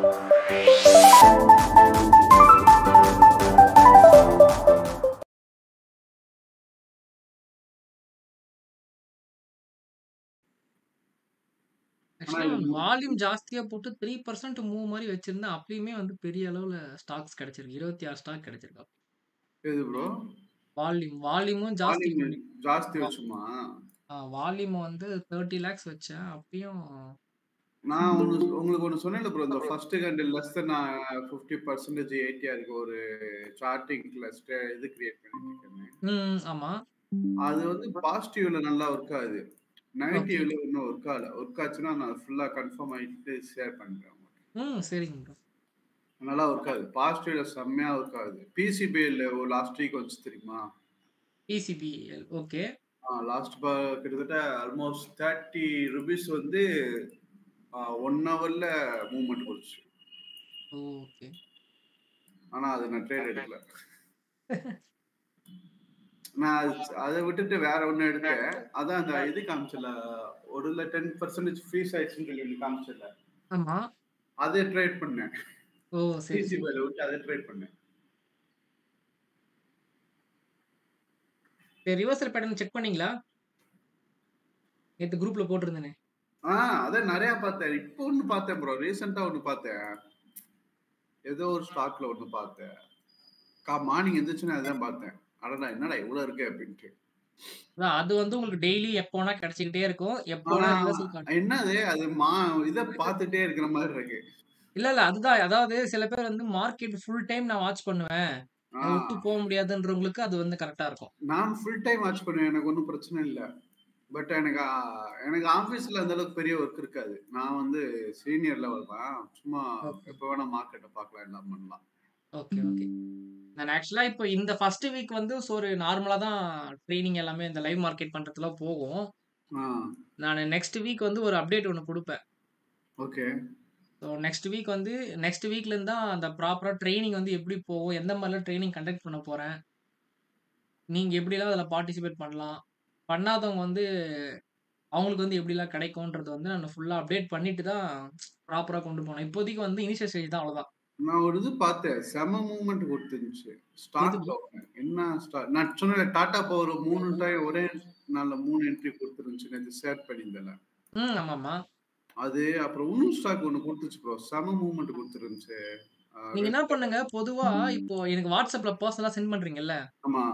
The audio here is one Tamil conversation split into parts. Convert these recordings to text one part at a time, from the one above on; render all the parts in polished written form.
ஆனா ஆக்சுவலா இது வால்யூம் ஜாஸ்தியா போட்டு 3% மூவ் மாரி வச்சிருந்தா, அப்பயுமே வந்து பெரிய அளவுல ஸ்டாக்ஸ் கிடைச்சிருக்கு. 26 ஸ்டாக் கிடைச்சிருக்கு. எது ப்ரோ? வால்யூமும் ஜாஸ்தி வால்யூம் பண்ணி ஜாஸ்தி வா வச்சுமா? வால்யூம் வந்து 30 லேக்ஸ் வச்சேன். அப்பயும் நான் உங்களுக்கு ஒண்ணு சொன்னேன்ல ப்ரோ. இந்த ஃபர்ஸ்ட் கேண்டில் லெஸ் தென் 50% 80 இருக்கு ஒரு சார்ட்டிங்ல இது கிரியேட் பண்ணிட்டு இருக்கேன்னு. ஆமா. அது வந்து பாசிட்டிவ்ல நல்லா ஒர்க் ஆகுது. ஓகே. நெகட்டிவ்ல இன்னும் ஒர்க் ஆகல. ஒர்க் ஆச்சுன்னா நான் ஃபுல்லா கன்ஃபார்ம் ஆயிட்டு ஷேர் பண்றேன் உங்களுக்கு. சரிங்க ப்ரோ. நல்லா ஒர்க் ஆகுது. பாசிட்டிவ்ல செம்மையா ஒர்க் ஆகுது. பிசிபிஎல் லாஸ்ட் வீக் வந்துச்சு தெரியுமா? PCBL okay. லாஸ்ட் கிட்டத்தட்ட ஆல்மோஸ்ட் 30 ருபீஸ் வந்து 1 ஹவர்ல மூவ்மெண்ட் கொடுத்துச்சு. ஓகே. ஆனா அது நான் ட்ரேட் எடுக்கல. நான் அதை விட்டுட்டு வேற ஒண்ணு எடுத்தேன். அதான் அந்த இது காமிச்சல ஒரு 10% ஃப்ரீஸ் ஆயிடுச்சுன்னு சொல்லி ஒண்ணு காமிச்சல. ஆமா. அதை ட்ரேட் பண்ணேன். சரி, சரி. பிசிபிஎல் விட்டு அதை ட்ரேட் பண்ணேன். ரிவர்சல் பேட்டர்ன் செக் பண்ணீங்களா? நேத்து குரூப்ல போட்டிருந்தேனே. அதான் நிறைய பார்த்தேன். இப்போ ஒண்ணு பார்த்தேன் ப்ரோ. ரீசெண்டா ஒண்ணு பார்த்தேன். ஏதோ ஒரு ஸ்டாக்ல ஒண்ணு பார்த்தேன். மார்னிங் எந்திரிச்சுன்னா அதான் பார்த்தேன். அடடா என்னடா இவ்வளவு இருக்கு அப்படின்ட்டு. அது வந்து உங்களுக்கு டெய்லி எப்போ வேணா கிடைச்சிக்கிட்டே இருக்கும். எப்போ ஆனா வேணா ரிவர்சல் காட்டும். என்னது அது இத பார்த்துட்டே இருக்கிற மாதிரி இருக்கு. இல்ல. அதுதான். அதாவது சில பேர் வந்து மார்க்கெட் ஃபுல் டைம் நான் வாட்ச் பண்ணுவேன். ஆ, அத விட்டு போ முடியாதுன்றவங்களுக்கு அது வந்து கரெக்ட்டா இருக்கும். நான் ஃபுல் டைம் வாட்ச் பண்ணுவேன். எனக்கு ஒன்றும் பிரச்சனை இல்ல. பட் எனக்கு ஆபீஸ்ல அந்த அளவுக்கு பெரிய ஒர்க் இருக்காது. நான் வந்து சீனியர் லெவல் தான். சும்மா ஓகே. எப்ப வேணா மார்க்கெட்ட பார்க்கலாம், எல்லாம் பண்ணலாம். Okay, okay. நான் ஆக்சுவலா இப்போ இந்த ஃபர்ஸ்ட் வீக் வந்து ஒரு நார்மலா தான் ட்ரெய்னிங் எல்லாமே இந்த லைவ் மார்க்கெட் பண்றதுலாம் போகும். ஆ, நானு நெக்ஸ்ட் வீக் வந்து ஒரு அப்டேட் ஒண்ணு குடுப்பேன். ஓகே. நெக்ஸ்ட் வீக்ல இருந்து தான் அந்த ப்ராப்பரா ட்ரெய்னிங் வந்து எப்படி போகும்? எந்த மாரிலாம் ட்ரெய்னிங் கண்டக்ட் பண்ண போறேன்? நீங்க எப்படிலாம் அதுல பார்ட்டிசிபேட் பண்ணலாம்? பண்ணாதவங்க வந்து அவங்களுக்கு வந்து எப்படிலாம் கிடைக்கும்ன்றது வந்து நான் ஃபுல்லா அப்டேட் பண்ணிட்டு தான் ப்ராப்பரா கொண்டு போனேன். இப்போதைக்கு வந்து இனிஷியல் ஸ்டேஜ் தான் அவ்வளோதான். நான் ஒரு இது பார்த்தேன். செம மூவ்மெண்ட் கொடுத்துருந்துச்சு. எது ஸ்டாக்ல ப்ரோ? ஒண்ணு. என்ன நான் சொன்னேன்ல டாடா பவர் 3 டைம் ஒரே நாள்ல 3 என்ட்ரி கொடுத்துருந்துச்சு. நேத்து ஷேர் பண்ணியிருந்தேன்ல. ஆமாமா. அது அப்புறம் இன்னும் ஸ்டாக் ஒண்ணு கொடுத்துச்சு ப்ரோ. செம மூவ்மெண்ட் கொடுத்துருந்துச்சு. நீங்க என்ன ரெட் பண்ணுங்க, பொதுவா இப்போ எனக்கு WhatsAppல பெர்சனலா சென்ட் பண்றீங்கல்ல, ஆமா.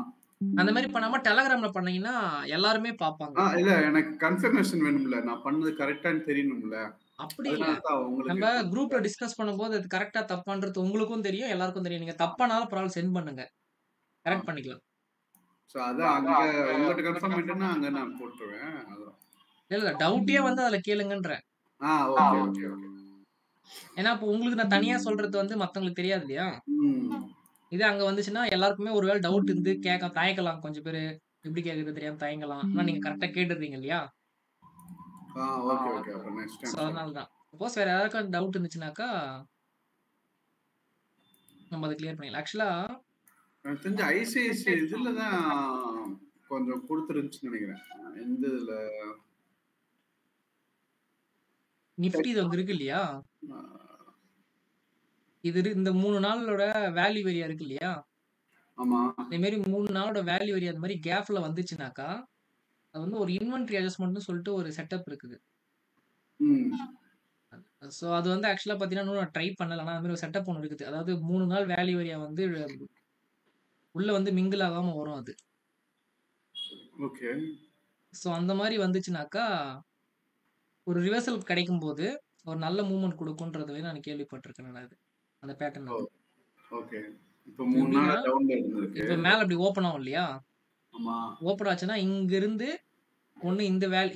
அந்த மாரி பண்ணாம Telegramல பண்ணீங்கன்னா எல்லாருமே பார்ப்பாங்க. இல்ல எனக்கு கன்ஃபர்மேஷன் வேணும்ல. நான் பண்ணது கரெக்ட்டான்னு தெரியணும்ல. அப்படி இல்ல. அதனால தான் உங்களுக்கு நம்ப குரூப்ல குடுத்துருக்கேன். டிஸ்கஸ் பண்ணும்போது அது கரெக்ட்டா தப்பான்றது உங்களுக்கும் தெரியும், எல்லாருக்கும் தெரியும். நீங்க தப்பானாலும் பரவால்ல சென்ட் பண்ணுங்க. ஆ. கரெக்ட் பண்ணிக்கலாம். அதான் அங்க உங்கட்ட கன்ஃபார்ம் பண்ணிட்டேன்னா அங்க நான் போட்டுருவேன். அதான். இல்ல டவுட்டே வந்து அதுல கேளுங்கன்றேன். Okay, okay, okay. ஏன்னா, இப்போ உங்களுக்கு நான் தனியா சொல்றது வந்து மத்தவங்களுக்கு தெரியாது இல்லையா? ம். இதே அங்க வந்துச்சுன்னா எல்லாருக்குமே ஒரு வேள டவுட் இருந்து தயங்கலாம் கொஞ்சம் பேரு. எப்படி கேட்கறது தெரியாம தயங்கலாம். ஆனா நீங்க கரெக்ட்டா கேட்டுறீங்க இல்லையா? Okay, okay. அப்ப நெக்ஸ்ட் டைம் அதனால சொல்றேன். தான். சப்போஸ் வேற யாருக்காவது டவுட் இருந்துச்சுனாக்கா, நம்ம அத கிளியர் பண்ணிடலாம். ஆக்சுவலா எனக்கு தெரிஞ்சு ஐசிஐசி இதுல தான் கொஞ்சம் குடுத்துருந்துச்சுன்னு நெனைக்கிறேன். எந்த இதுல? நிஃப்டி டெக் இது அங்க இருக்கு இல்லையா? அ இந்த 3 நாளோட வேல்யூ ஏரியா இருக்கு இல்லையா? ஆமா. அதே மாரி 3 நாளோட வேல்யூ ஏரியா அந்த மாரி கேப்ல வந்துச்சுனாக்கா, அது வந்து ஒரு இன்வென்டரி அட்ஜஸ்ட்மென்ட்ன்னு சொல்லிட்டு ஒரு செட்டப் இருக்குது. ம். அது வந்து ஆக்சுவலா பார்த்தீங்கன்னா, இன்னும் நான் ட்ரை பண்ணல. ஆனா அது மாரி ஒரு செட்டப் ஒண்ணு இருக்குது. அதாவது 3 நாள் வேல்யூ ஏரியா வந்து உள்ள வந்து மிங்கிள் ஆகாம வரும் அது. ஓகே. அந்த மாரி வந்துச்சுனாக்கா, ஒரு ரிவர்சல் கிடைக்கும்போது, ஒரு நல்ல மூவ்மெண்ட் குடுக்கும்ன்றத நான் கேள்விப்பட்டுருக்கேன் அது. அந்த பேட்டர்ன் ஓ! அது. ஓகே. இப்ப இப்ப 3 எப்படின்னா, நாளா டவுன்ல இருந்திருக்கு. இப்ப மேல அப்படி ஓப்பன் ஆகும் இல்லையா? ஆமா. ஓப்பன் ஆச்சுன்னா, இங்கிருந்து ஒண்ணு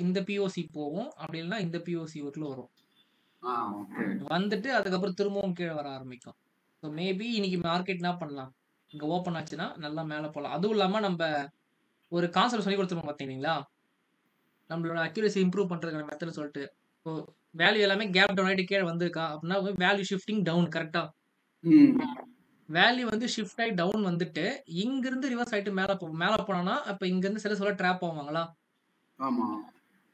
இந்த பிஓசி போகும். அப்படி இல்லன்னா இந்த பிஓசி உள்ள வரும். ஓகே. வந்துட்டு அதுக்கப்புறம் திரும்பவும் கீழ வர ஆரம்பிக்கும். மேபி இன்னைக்கு மார்க்கெட் என்ன பண்ணலாம்? இங்க ஓப்பன் ஆச்சுன்னா, நல்லா மேல போலாம். அதுவும் இல்லாம நம்ப ஒரு கான்செப்ட் சொல்லிக் குடுத்துருப்போம் பார்த்தீங்களா? நம்மளோட அக்யூரசி இம்ப்ரூவ் பண்றதுக்கான மெத்தட் சொல்ட்டு. இப்போ வேல்யூ எல்லாமே கேப் டவுன் ஆயிட்டு கீழ வந்திருக்கா? அப்படின்னா வேல்யூ ஷிஃப்டிங் டவுன் கரெக்ட்டா? ம். வேல்யூ வந்து ஷிஃப்ட் ஆயி டவுன் வந்துட்டு, இங்கிருந்து ரிவர்ஸ் ஆயிட்டு மேல போனானா, அப்ப இங்கிருந்து சில சொல்ல ட்ராப் ஆவாங்களா? ஆமா.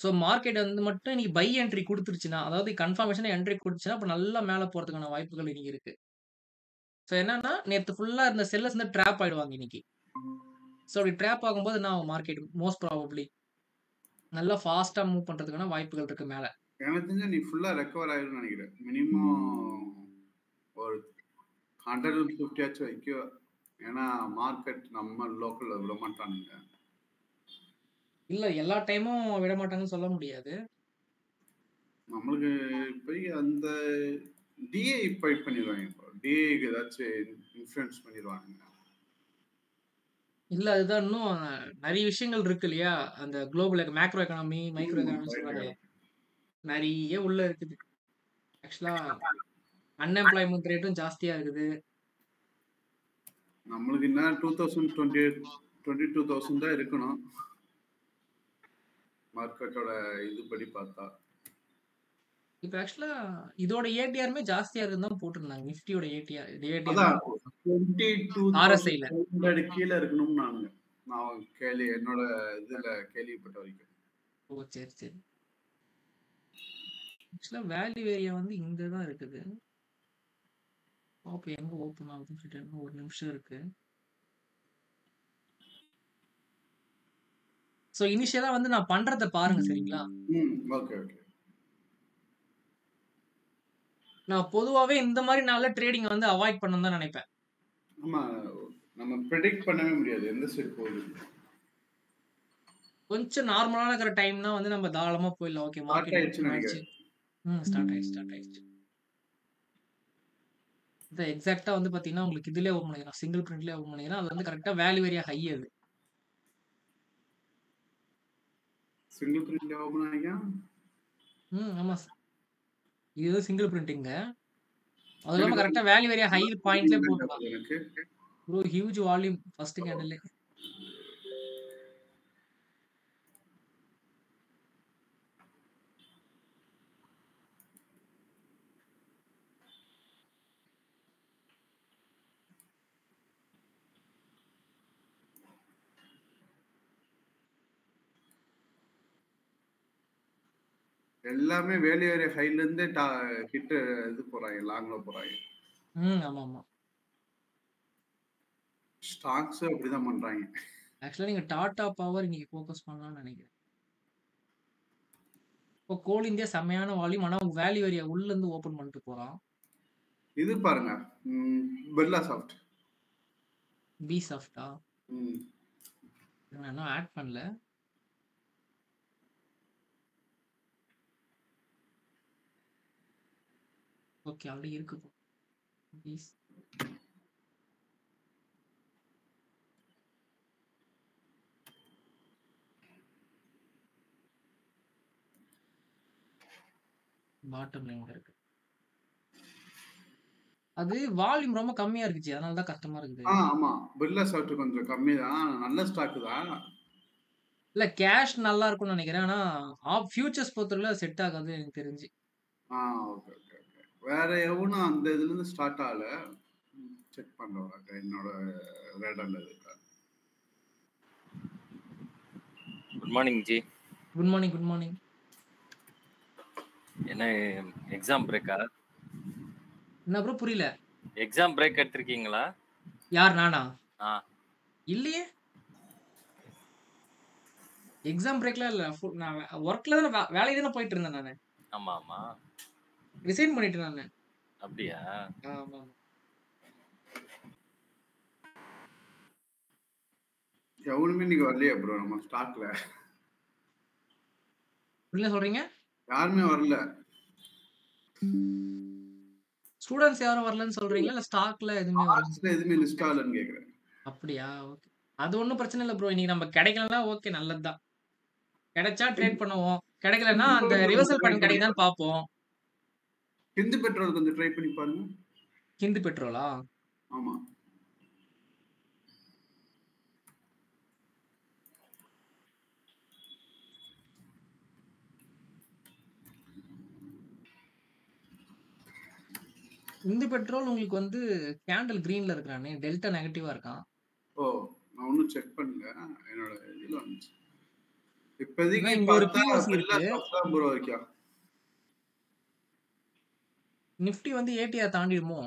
ஸோ மார்க்கெட் வந்து மட்டும் இன்னைக்கு பை என்ட்ரி குடுத்துருச்சுன்னா, அதாவது கன்ஃபர்மேஷனா என்ட்ரி குடுத்துச்சுன்னா, அப்ப நல்லா மேல போறதுக்கான வாய்ப்புகள் இன்னைக்கு இருக்கு. ஸோ என்னன்னா, நேத்து ஃபுல்லா இருந்த செல்லர்ஸ் வந்து ட்ராப் ஆயிடுவாங்க இன்னைக்கு. ஸோ அப்படி ட்ராப் ஆகும்போது என்ன ஆகும் மார்க்கெட் மோஸ்ட் ப்ராபப்ளி நல்லா ஃபாஸ்ட்டா மூவ் பண்றதுக்கான வாய்ப்புகள் இருக்கு மேல. எனக்கு தெரிஞ்சு நீ ஃபுல்லா ரெக்கவர் ஆயிரும்னு நினைக்கிறேன். மினிமம் ஒரு 150 ஆச்சும் வைக்கும். ஏன்னா மார்க்கெட் நம்ம லோக்கல்ல விட மாட்டானுங்க. இல்ல எல்லா டைமும் விட மாட்டாங்கன்னு சொல்ல முடியாது. நம்மளுக்கு போய் அந்த டிஏ ஃபைட் பண்ணிடுவாங்க. டிஏக்கு ஏதாச்சும் இன்ஃப்ளூயன்ஸ் பண்ணிடுவானுங்க. இல்ல அதுதான் இன்னும் நெறைய விஷயங்கள் இருக்கு இல்லையா? அந்த குளோபல் மேக்ரோ எக்கானமி, மைக்ரோ எக்கானமின்னு சொல்றாங்களே. நெறைய உள்ள இருக்குது. ஆக்சுவலா அன்எம்ப்ளாய்மென்ட் ரேட்டும் ஜாஸ்தியா இருக்குது. நம்மளுக்கு என்ன 22,000 தான் இருக்கணும். மார்க்கெட்டோட இதுபடி பார்த்தா. இப்ப ஆக்சுவலா இதோட ஏடிஆருமே ஜாஸ்தியா இருக்குன்னு தான் போட்டிருந்தாங்க. நிஃப்டியோட ஏடிஆர் அதான் ஏடிஆர் 22,500 ஆர்எஸ்ஐல. கீழ இருக்கணும்னு நான் என்னோட இதுல கேள்விப்பட்ட வரைக்கும். ஓ! சரி, சரி. ஆக்சுவலா வேல்யூ ஏரியா வந்து இங்க தான் இருக்குது. பாப்போம் எங்க ஓப்பன் ஆகுதுன்னு சொல்லிட்டு இன்னும் ஒரு நிமிஷம் இருக்கு. ஸோ இனிஷியலா வந்து நான் பண்றத பாருங்க சரிங்களா? ஓகே. நான் பொதுவாவே இந்த மாரி நாள்ல ட்ரேடிங் வந்து அவாய்ட் பண்ணணும்னு தான் நினைப்பேன். ஆமா. நம்ம பிரெடிக்ட் பண்ணவே முடியாது. எந்த சைடு போகுதுன்னு. கொஞ்சம் நார்மலா இருக்கிற டைம்னா வந்து நம்ம தாராளமா போயிடலாம். ஓகே ஸ்டார்ட் மார்க்கெட் ஆயிடுச்சுன்னு ஓப்பன் ஆயிடுச்சு. நினைக்கிறேன். ஸ்டார்ட் ஆயிடுச்சு. இந்த எக்ஸாக்ட்டா வந்து பார்த்தீங்கன்னா, உங்களுக்கு இதுலயே ஓப்பன் பண்ணிக்கலாம். சிங்கிள் பிரிண்ட்லயே ஓப்பன் பண்ணிக்கலாம். அது வந்து கரெக்ட்டா வேல்யூ ஏரியா ஹை அது. சிங்கிள் பிரிண்ட்ல ஓபன் ஆகியா? ஆமா. இது சிங்கிள் பிரிண்டிங்க. அதுவும் இல்லாம எனக்கு கரெக்ட்டா வேல்யூ ஏரியா ஹை பாயிண்ட்லயே போட்டுடலாம். எனக்கு ப்ரோ ஹியூஜ் வால்யூம் ஃபர்ஸ்ட் கேண்டில்லே. எல்லாமே வேல்யூ ஏரியா ஹைல இருந்து ஹிட் இது போறாங்க, லாங்ல போறாங்க. ஆமாமா. ஸ்டாக்ஸ் அப்படிதான் பண்றாங்க. ஆக்சுவலா நீங்க டாடா பவர் இன்னைக்கு ஃபோக்கஸ் பண்ணலாம்னு நினைக்கிறேன். இப்போ கோல் இந்தியா செம்மையான வால்யூம். ஆனா வேல்யூ ஏரியா உள்ள இருந்து ஓப்பன் பண்ணிட்டு போறான். இது பாருங்க. பிர்லா சாஃப்ட். பி சாஃப்ட்டா? ம். நான் இன்னும் ஆட் பண்ணல. ஓகே ஆல்ரெடி இருக்கு. பீஸ் பாட்டம் லைன்ல இருக்கு. அது வால்யூம் ரொம்ப கம்மியா இருக்குச்சு. அதனால தான் கஷ்டமா இருக்குது. ஆமா. பிர்லா சாஃப்ட் கொஞ்சம் கம்மி தான். நல்ல ஸ்டாக் தான். இல்ல கேஷ் நல்லா இருக்கும்னு நினைக்கிறேன். ஆனா ஃபியூச்சர்ஸ் பொறுத்தவரையில அது செட் ஆகாது எனக்கு தெரிஞ்சு. ஓகே. வேற எவனும் அந்த இதுல இருந்து ஸ்டார்ட் ஆகல. செக் பண்றேன். என்னோட ரேடார்ல இருக்கா. Good morning ji. Good morning. என்ன எக்ஸாம் பிரேக்கா? என்ன ப்ரோ புரியல. எக்ஸாம் பிரேக் எடுத்திருக்கீங்களா? யார் நானா? இல்லையே. எக்ஸாம் பிரேக்லாம் இல்ல. நான் ஒர்க்ல தான வேலைக்கு தான போயிட்டு இருந்தேன் நானு. ஆமா. ரிசைன் பண்ணிட்டேன் நானு. அப்படியா? ஆமா. எவனுமே இன்னைக்கு வரலையா ப்ரோ நம்ம ஸ்டாக்ல? என்ன சொல்றீங்க? யாருமே வரல. ஸ்டூடண்ட்ஸ் யாரும் வரலன்னு சொல்றீங்களா? இல்ல ஸ்டாக்ல எதுவுமே வரல? எதுவுமே லிஸ்ட் ஆகலன்னு கேக்குறேன். அப்படியா? ஓகே. அது ஒண்ணும் பிரச்சனை இல்ல ப்ரோ. இன்னைக்கு நம்ம கிடைக்கலன்னா ஓகே நல்லதுதான். கிடைச்சா ட்ரேட் பண்ணுவோம். கிடைக்கலன்னா அந்த ரிவர்சல் பேட்டர்ன் கிடைக்குதான்னு பார்ப்போம். ஹிந்து பெட்ரோல் கொஞ்சம் ட்ரை பண்ணி பாருங்க. ஹிந்து பெட்ரோலா? ஆமா. ஹிந்து பெட்ரோல் உங்களுக்கு வந்து கேண்டில் கிரீன்ல இருக்கானே. டெல்டா நெகட்டிவா இருக்கான். நான் ஒன்னும் செக் பண்ணல. என்னோட இதுல வந்துச்சு. இப்போதைக்கு இங்க ஒரு பார்த்தா பிஓசி பில்லா இருக்கு. ஸ்டாக்ஸ் தான் ப்ரோ இருக்கா. நிஃப்டி வந்து ஏடிஆர் தாண்டிடுமோ?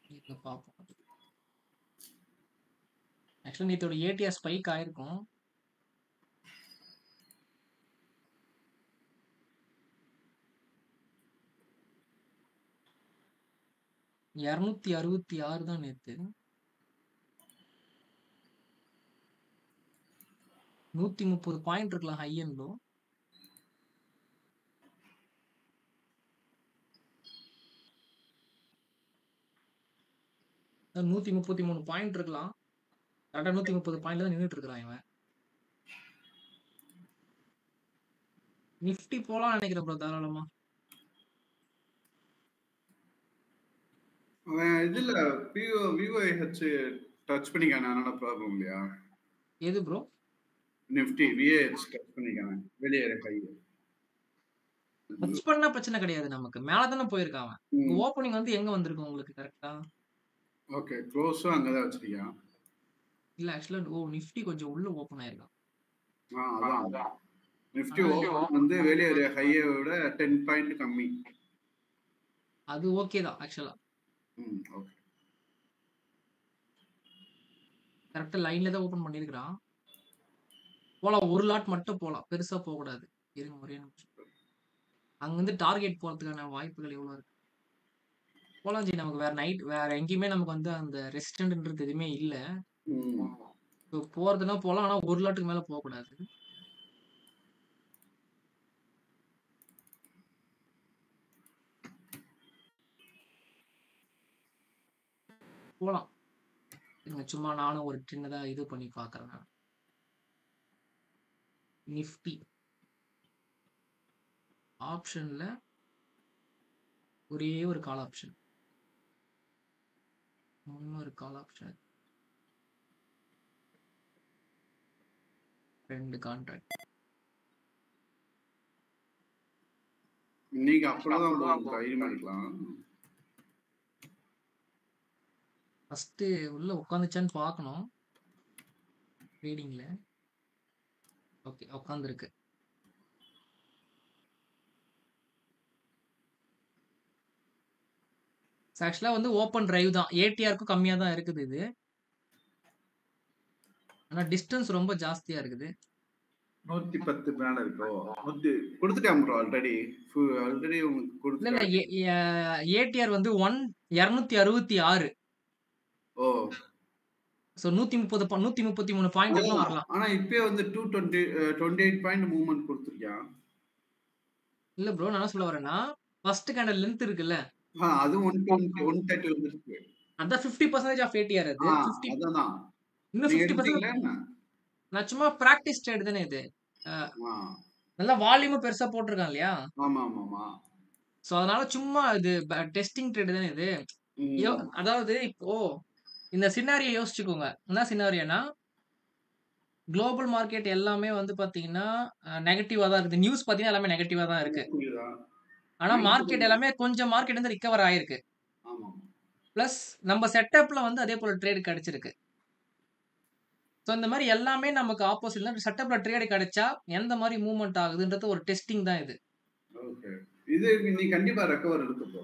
இருங்க பார்ப்போம். ஆக்சுவலா நேத்தோட ஏடிஆர் ஸ்பைக் ஆயிருக்கும். $266 தான் நேத்து. 130 பாயிண்ட் இருக்கலாம் ஹை அண்ட் லோ. அதான் 133 பாயிண்ட் இருக்கலாம். கரெக்டா 130 பாயிண்ட்ல தான் நின்னுட்டு இருக்கிறான் இவன். நிஃப்டி போலாம் நினைக்கிறேன் ப்ரோ தாராளமா. அவன் இதுல விஓஹெச் டச் பண்ணிக்கான அதனால ப்ராப்ளம் இல்லையா? எது ப்ரோ? நிஃப்டி விஏஹெச் டச் பண்ணிக்கான வெளியே கை. டச் பண்ணா பிரச்சனை கிடையாது நமக்கு. மேல தானே போயிருக்கான் அவன். ம். ஓப்பனிங் வந்து எங்க வந்திருக்கு உங்களுக்கு கரெக்டா? ஓகே, க்ளோஸும் அங்கதான் வச்சிருக்கியா? இல்ல ஆக்சுவலா நிஃப்டி கொஞ்சம் உள்ள ஓப்பன் ஆயிருக்கான். அதான் நிஃப்டி ஆனா ஓப்பன் வந்து வெளியே ஹையை விட 10 பாயிண்ட் கம்மி. அது ஓகே தான் ஆக்சுவலா. ஓகே. கரெக்டா லைன்ல தான் ஓப்பன் பண்ணிருக்கான். போலாம் ஒரு லாட் மட்டும் போலாம். பெருசா போக கூடாது. இருங்க ஒரே நிமிஷம். அங்க வந்து டார்கெட் போறதுக்கான வாய்ப்புகள் எவ்வளவு இருக்கு? போலாம் ஜி. நமக்கு வேற எங்கேயுமே நமக்கு வந்து அந்த ரெசிஸ்டன்ட்ன்றது எதுவுமே இல்ல. ம். போறதுன்னா போலாம். ஆனா ஒரு லாட்டுக்கு மேல போக கூடாது. போலாம். இருங்க சும்மா நானும் ஒரு சின்னதா இது பண்ணி பாக்குறேன். நிஃப்டி ஆப்ஷன்ல ஒரே ஒரு கால் ஆப்ஷன். இன்னொரு கால் ஆப்ஷன். 2 கான்ட்ராக்ட். இன்னைக்கு அப்புறம் தைரியம் எடுக்கலாம். ஃபர்ஸ்ட் உள்ள உட்காந்துச்சான்னு பார்க்கணும். ட்ரேடிங்ல. ஓகே உட்காந்துருக்கு. ஆக்சுவலா வந்து ஓப்பன் டிரைவ் தான். ஏடிஆருக்கும் கம்மியா தான் இருக்குது இது. ஆனா டிஸ்டன்ஸ் ரொம்ப ஜாஸ்தியா இருக்குது. 110 மேல இருக்கோ? கொடுத்துட்டேன் ப்ரோ ஆல்ரெடி. ஆல்ரெடி உங்களுக்கு இல்ல இல்ல கொடுத்துட்டேன். ஏடிஆர் வந்து 266. ஓ. சோ 133 பாயிண்ட் வரைக்கும் வரலாம். ஆனா இப்பயே வந்து 28 பாயிண்ட் மூவ்மெண்ட் கொடுத்துருக்கியான். இல்ல ப்ரோ நான் என்ன சொல்ல வரேன்னா ஃபர்ஸ்ட் கேண்டல் லென்த் இருக்குல்ல. அது 130 வந்துருக்கு. அதான் 50% ஆஃப் ஏடிஆர் அது. 50 அதான். இன்னும் நீங்க 50% எடுத்தீங்களா என்ன? நான் சும்மா பிராக்டிஸ் ட்ரேட் தானே இது. நல்லா வால்யூமும் பெருசா போட்டிருக்கான் இல்லையா? ஆமா. சோ அதனால சும்மா இது டெஸ்டிங் ட்ரேட் தானே இது. அதாவது இப்போ இந்த சினாரியை யோசிச்சுக்கோங்க. என்ன சினாரியோனா குளோபல் மார்க்கெட் எல்லாமே வந்து பாத்தீங்கன்னா நெகட்டிவா தான் இருக்கு. நியூஸ் பாத்தீங்கன்னா எல்லாமே நெகட்டிவா தான் இருக்கு. ஆனா மார்க்கெட் எல்லாமே கொஞ்சம் மார்க்கெட் வந்து ரிகவர் ஆயிருக்கு. பிளஸ் நம்ம செட்டப்ல வந்து அதே போல ட்ரேட் கிடைச்சிருக்கு. ஸோ இந்த மாதிரி எல்லாமே நமக்கு ஆப்போசிட் தான். செட்டப்ல ட்ரேட் கிடைச்சா எந்த மாதிரி மூவ்மெண்ட் ஆகுதுன்றது ஒரு டெஸ்டிங் தான் இது. ஓகே. இது நீ கண்டிப்பா ரெக்கவர் இருக்கு ப்ரோ.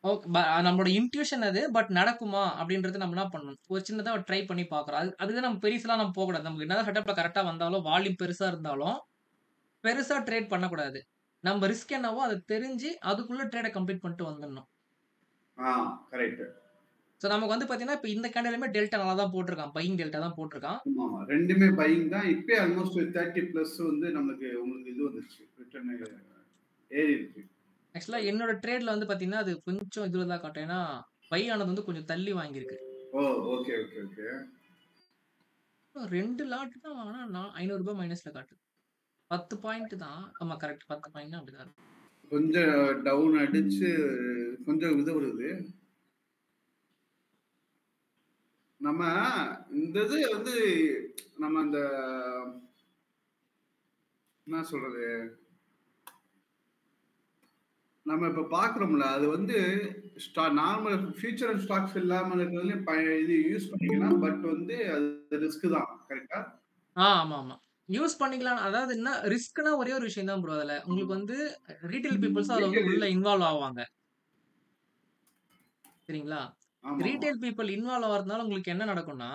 ஓகே. நம்மளோட இன்ட்யூஷன் அது. பட் நடக்குமா அப்படின்றது நம்ம என்ன பண்ணணும்? ஒரு சின்னதா ட்ரை பண்ணி பார்க்குறோம். அதுக்கு நம்ம பெருசுலாம் நம்ம போகக்கூடாது. நமக்கு என்னதான் செட்டப்ல கரெக்டா வந்தாலும் வால்யூம் பெருசா இருந்தாலும் பெருசா ட்ரேட் பண்ணக்கூடாது. நம்ம ரிஸ்க் என்னவோ அதை தெரிஞ்சு அதுக்குள்ள ட்ரேடை கம்ப்ளீட் பண்ணிட்டு வந்துடணும். கரெக்ட். ஸோ நமக்கு வந்து பாத்தீங்கன்னா இப்போ இந்த கேண்டலுமே டெல்டா நல்லா தான் போட்டிருக்கான். பையிங் டெல்டா தான் போட்டிருக்கான். ஆமா ரெண்டுமே பையிங் தான். இப்போ ஆல்மோஸ்ட் 30 பிளஸ் வந்து நமக்கு உங்களுக்கு இது வந்துருச்சு. ரிட்டர்ன் ஏறி இருக்கு. ஆக்சுவலா என்னோட ட்ரேட்ல வந்து பாத்தீங்கன்னா அது கொஞ்சம் இதுல தான் காட்டும். ஏன்னா பை ஆனது வந்து கொஞ்சம் தள்ளி வாங்கியிருக்கு. ஓ ஓகே. 2 லாட் தான். ஆனா $500 மைனஸ்ல காட்டுது. 10 பாயிண்ட் தான். ஆமா கரெக்ட். 10 பாயிண்ட் அப்படிதான். கொஞ்சம் டவுன் அடிச்சு கொஞ்சம் இது வருது. நம்ம இந்த இது வந்து நம்ம அந்த என்ன சொல்றது நம்ம இப்ப பாக்குறோம்ல, அது வந்து நார்மல் ஃபியூச்சர் ஸ்டாக்ஸ் இல்லாம இருக்கிறதுல இது யூஸ் பண்ணிக்கலாம். பட் வந்து அது ரிஸ்க் தான். கரெக்ட்டா? ஆமா, ஆமா. யூஸ் பண்ணிக்கலாம். அதாவது என்ன ரிஸ்க்னா ஒரே ஒரு விஷயம் தான் ப்ரோ அதுல. உங்களுக்கு வந்து ரீட்டெயில் பீப்பிள்ஸ் அதுல வந்து உள்ள இன்வால்வ் ஆவாங்க. சரிங்களா? ஆமாமா. ரீட்டெயில் பீப்பிள் இன்வால்வ் ஆவறதுனால உங்களுக்கு என்ன நடக்கும்னா,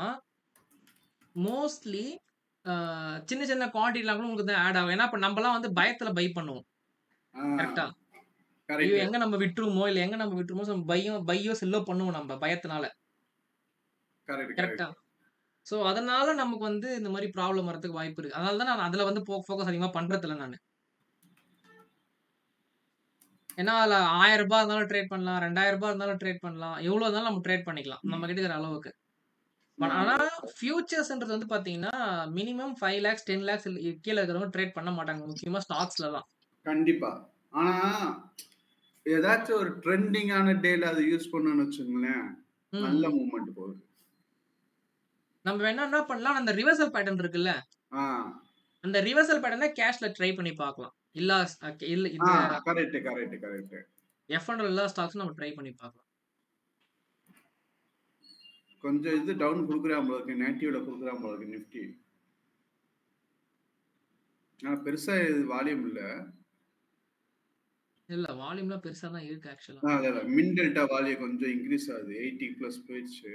மோஸ்ட்லி அ சின்ன சின்ன குவான்டிட்டில கூட உங்களுக்கு தான் ஆட் ஆகும். ஏன்னா, இப்ப நம்பலாம் வந்து பயத்துல பை பண்ணுவோம். ஆ கரெக்ட்டா? ஐயோ! கரெக்ட். எங்க நம்ம விட்டுருவோமோ, இல்ல எங்க நம்ம விட்டுருமோ பையோ, செல்லோ பண்ணுவோம் நம்ப பயத்தினால. கரெக்ட், கரெக்ட்டா? கரெக்ட். சோ, அதனால நமக்கு வந்து இந்த மாரி ப்ராப்ளம் வரதுக்கு வாய்ப்பு இருக்கு. அதனால தான் நான் அதுல வந்து ஃபோக்கஸ் அதிகமா பண்றதில்ல நானு. ஏன்னா, அதுல ரூ. 1000 இருந்தாலும் ட்ரேட் பண்ணலாம். ரூ. 2000 இருந்தாலும் ட்ரேட் பண்ணலாம். எவ்வளோ இருந்தாலும் நம்ம ட்ரேட் பண்ணிக்கலாம். நம்ம கிட்ட இருக்கிற அளவுக்கு. ஆனா, ஃபியூச்சர்ஸ்ன்றது வந்து பாத்தீங்கன்னா, மினிமம் 5 லேக்ஸ், 10 லேக்ஸ் கீழ இருக்கிறவங்க ட்ரேட் பண்ண மாட்டாங்க. முக்கியமா ஸ்டாக்ஸ்ல தான். கண்டிப்பா. ஆனா, ஏதாச்சும் ஒரு ட்ரெண்டிங்கான டேல அத யூஸ் பண்ணோம்னு வச்சுக்கங்களேன், நல்ல ம். மூவ்மெண்ட் போகுது. நம்ம வேணா என்ன பண்ணலாம், அந்த ரிவர்சல் பேட்டர்ன் இருக்குல்ல, ஆ. அந்த ரிவர்சல் பேட்டர்ன கேஷ்ல ட்ரை பண்ணி பார்க்கலாம். இல்ல இல்ல ஆ இந்த கரெக்ட், கரெக்ட், கரெக்ட். F&O எல்லா ஸ்டாக்ஸும் நம்ம ட்ரை பண்ணி பார்க்கலாம். கொஞ்சம் இது டவுன் குடுக்குறான் போல இருக்கு. நேட்டிவ்ல குடுக்குறான் போல இருக்கு நிஃப்டி. ஆனா பெருசா இது வால்யூம் இல்ல. இல்ல வால்யூம்லாம் பெருசா தான் இருக்கு ஆக்சுவலா. அதான் மின் டெல்டா வால்யூம் கொஞ்சம் இன்க்ரீஸ் ஆகுது. 80 பிளஸ் போயிடுச்சு.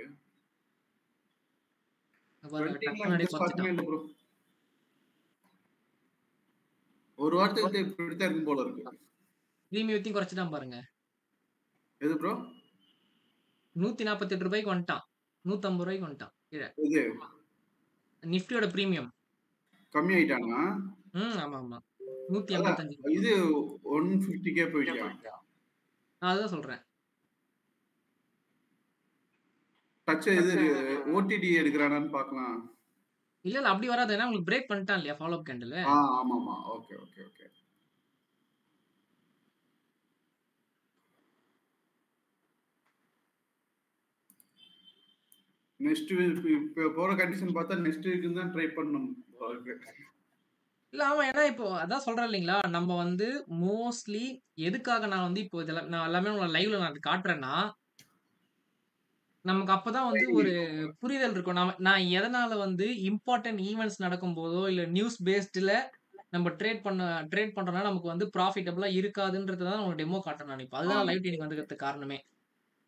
பாருங்க ட்ரெண்டிங்ல டக்குன்னு எந்த அப்படியே ஸ்டாக்குமே குறைச்சிட்டான். இல்ல ப்ரோ. ஒரு வாரத்துக்கு இப்படித்தான் இருக்கும் போல இருக்கு. பிரீமியத்தையும் குறைச்சிட்டான் பாருங்க. எது ப்ரோ? ரூ. 148 வந்துட்டான். ரூ. 150 வந்துட்டான் கீழ. இது நிஃப்டியோட பிரீமியம். கம்மி ஆயிட்டானா? ஆமாமா. அதான் 185 இது 150K போயிட்டான். நான் அதுதான் சொல்றேன். டச் இது ஓடிடி எடுக்கிறானான்னு பார்க்கலாம். இல்ல அப்படி வராது. ஏன்னா உங்களுக்கு பிரேக் பண்ணிட்டான் இல்லையா ஃபாலோ அப் கேண்டில். ஆமாமா. Okay, okay, okay. Next week இப்ப போற கண்டிஷன் பார்த்தா நெக்ஸ்ட் வீக் தான் ட்ரை பண்ணணும் போல இருக்கு. இல்ல ஆமா. ஏன்னா இப்போ அதான் சொல்றேன் இல்லைங்களா, நம்ம வந்து மோஸ்ட்லி எதுக்காக நான் வந்து இப்போ இதெல்லாம் நான் எல்லாமே உங்கள லைவ்ல நான் காட்டுறேன்னா, நமக்கு அப்பதான் வந்து ட்ரைனிங் ஒரு இருக்கும். புரிதல் இருக்கும். நான் எதனால வந்து இம்பார்ட்டன்ட் ஈவென்ட்ஸ் நடக்கும்போதோ, இல்ல நியூஸ் பேஸ்டுல நம்ம ட்ரேட் பண்றோம்னா நமக்கு வந்து ப்ராஃபிட்டபிளா இருக்காதுன்றத தான் உங்களுக்கு டெமோ காட்டுறேன் நான் இப்ப. அதுதான் ஆமா. லைவ் ட்ரெய்னிங் வந்ததுக்கு காரணமே.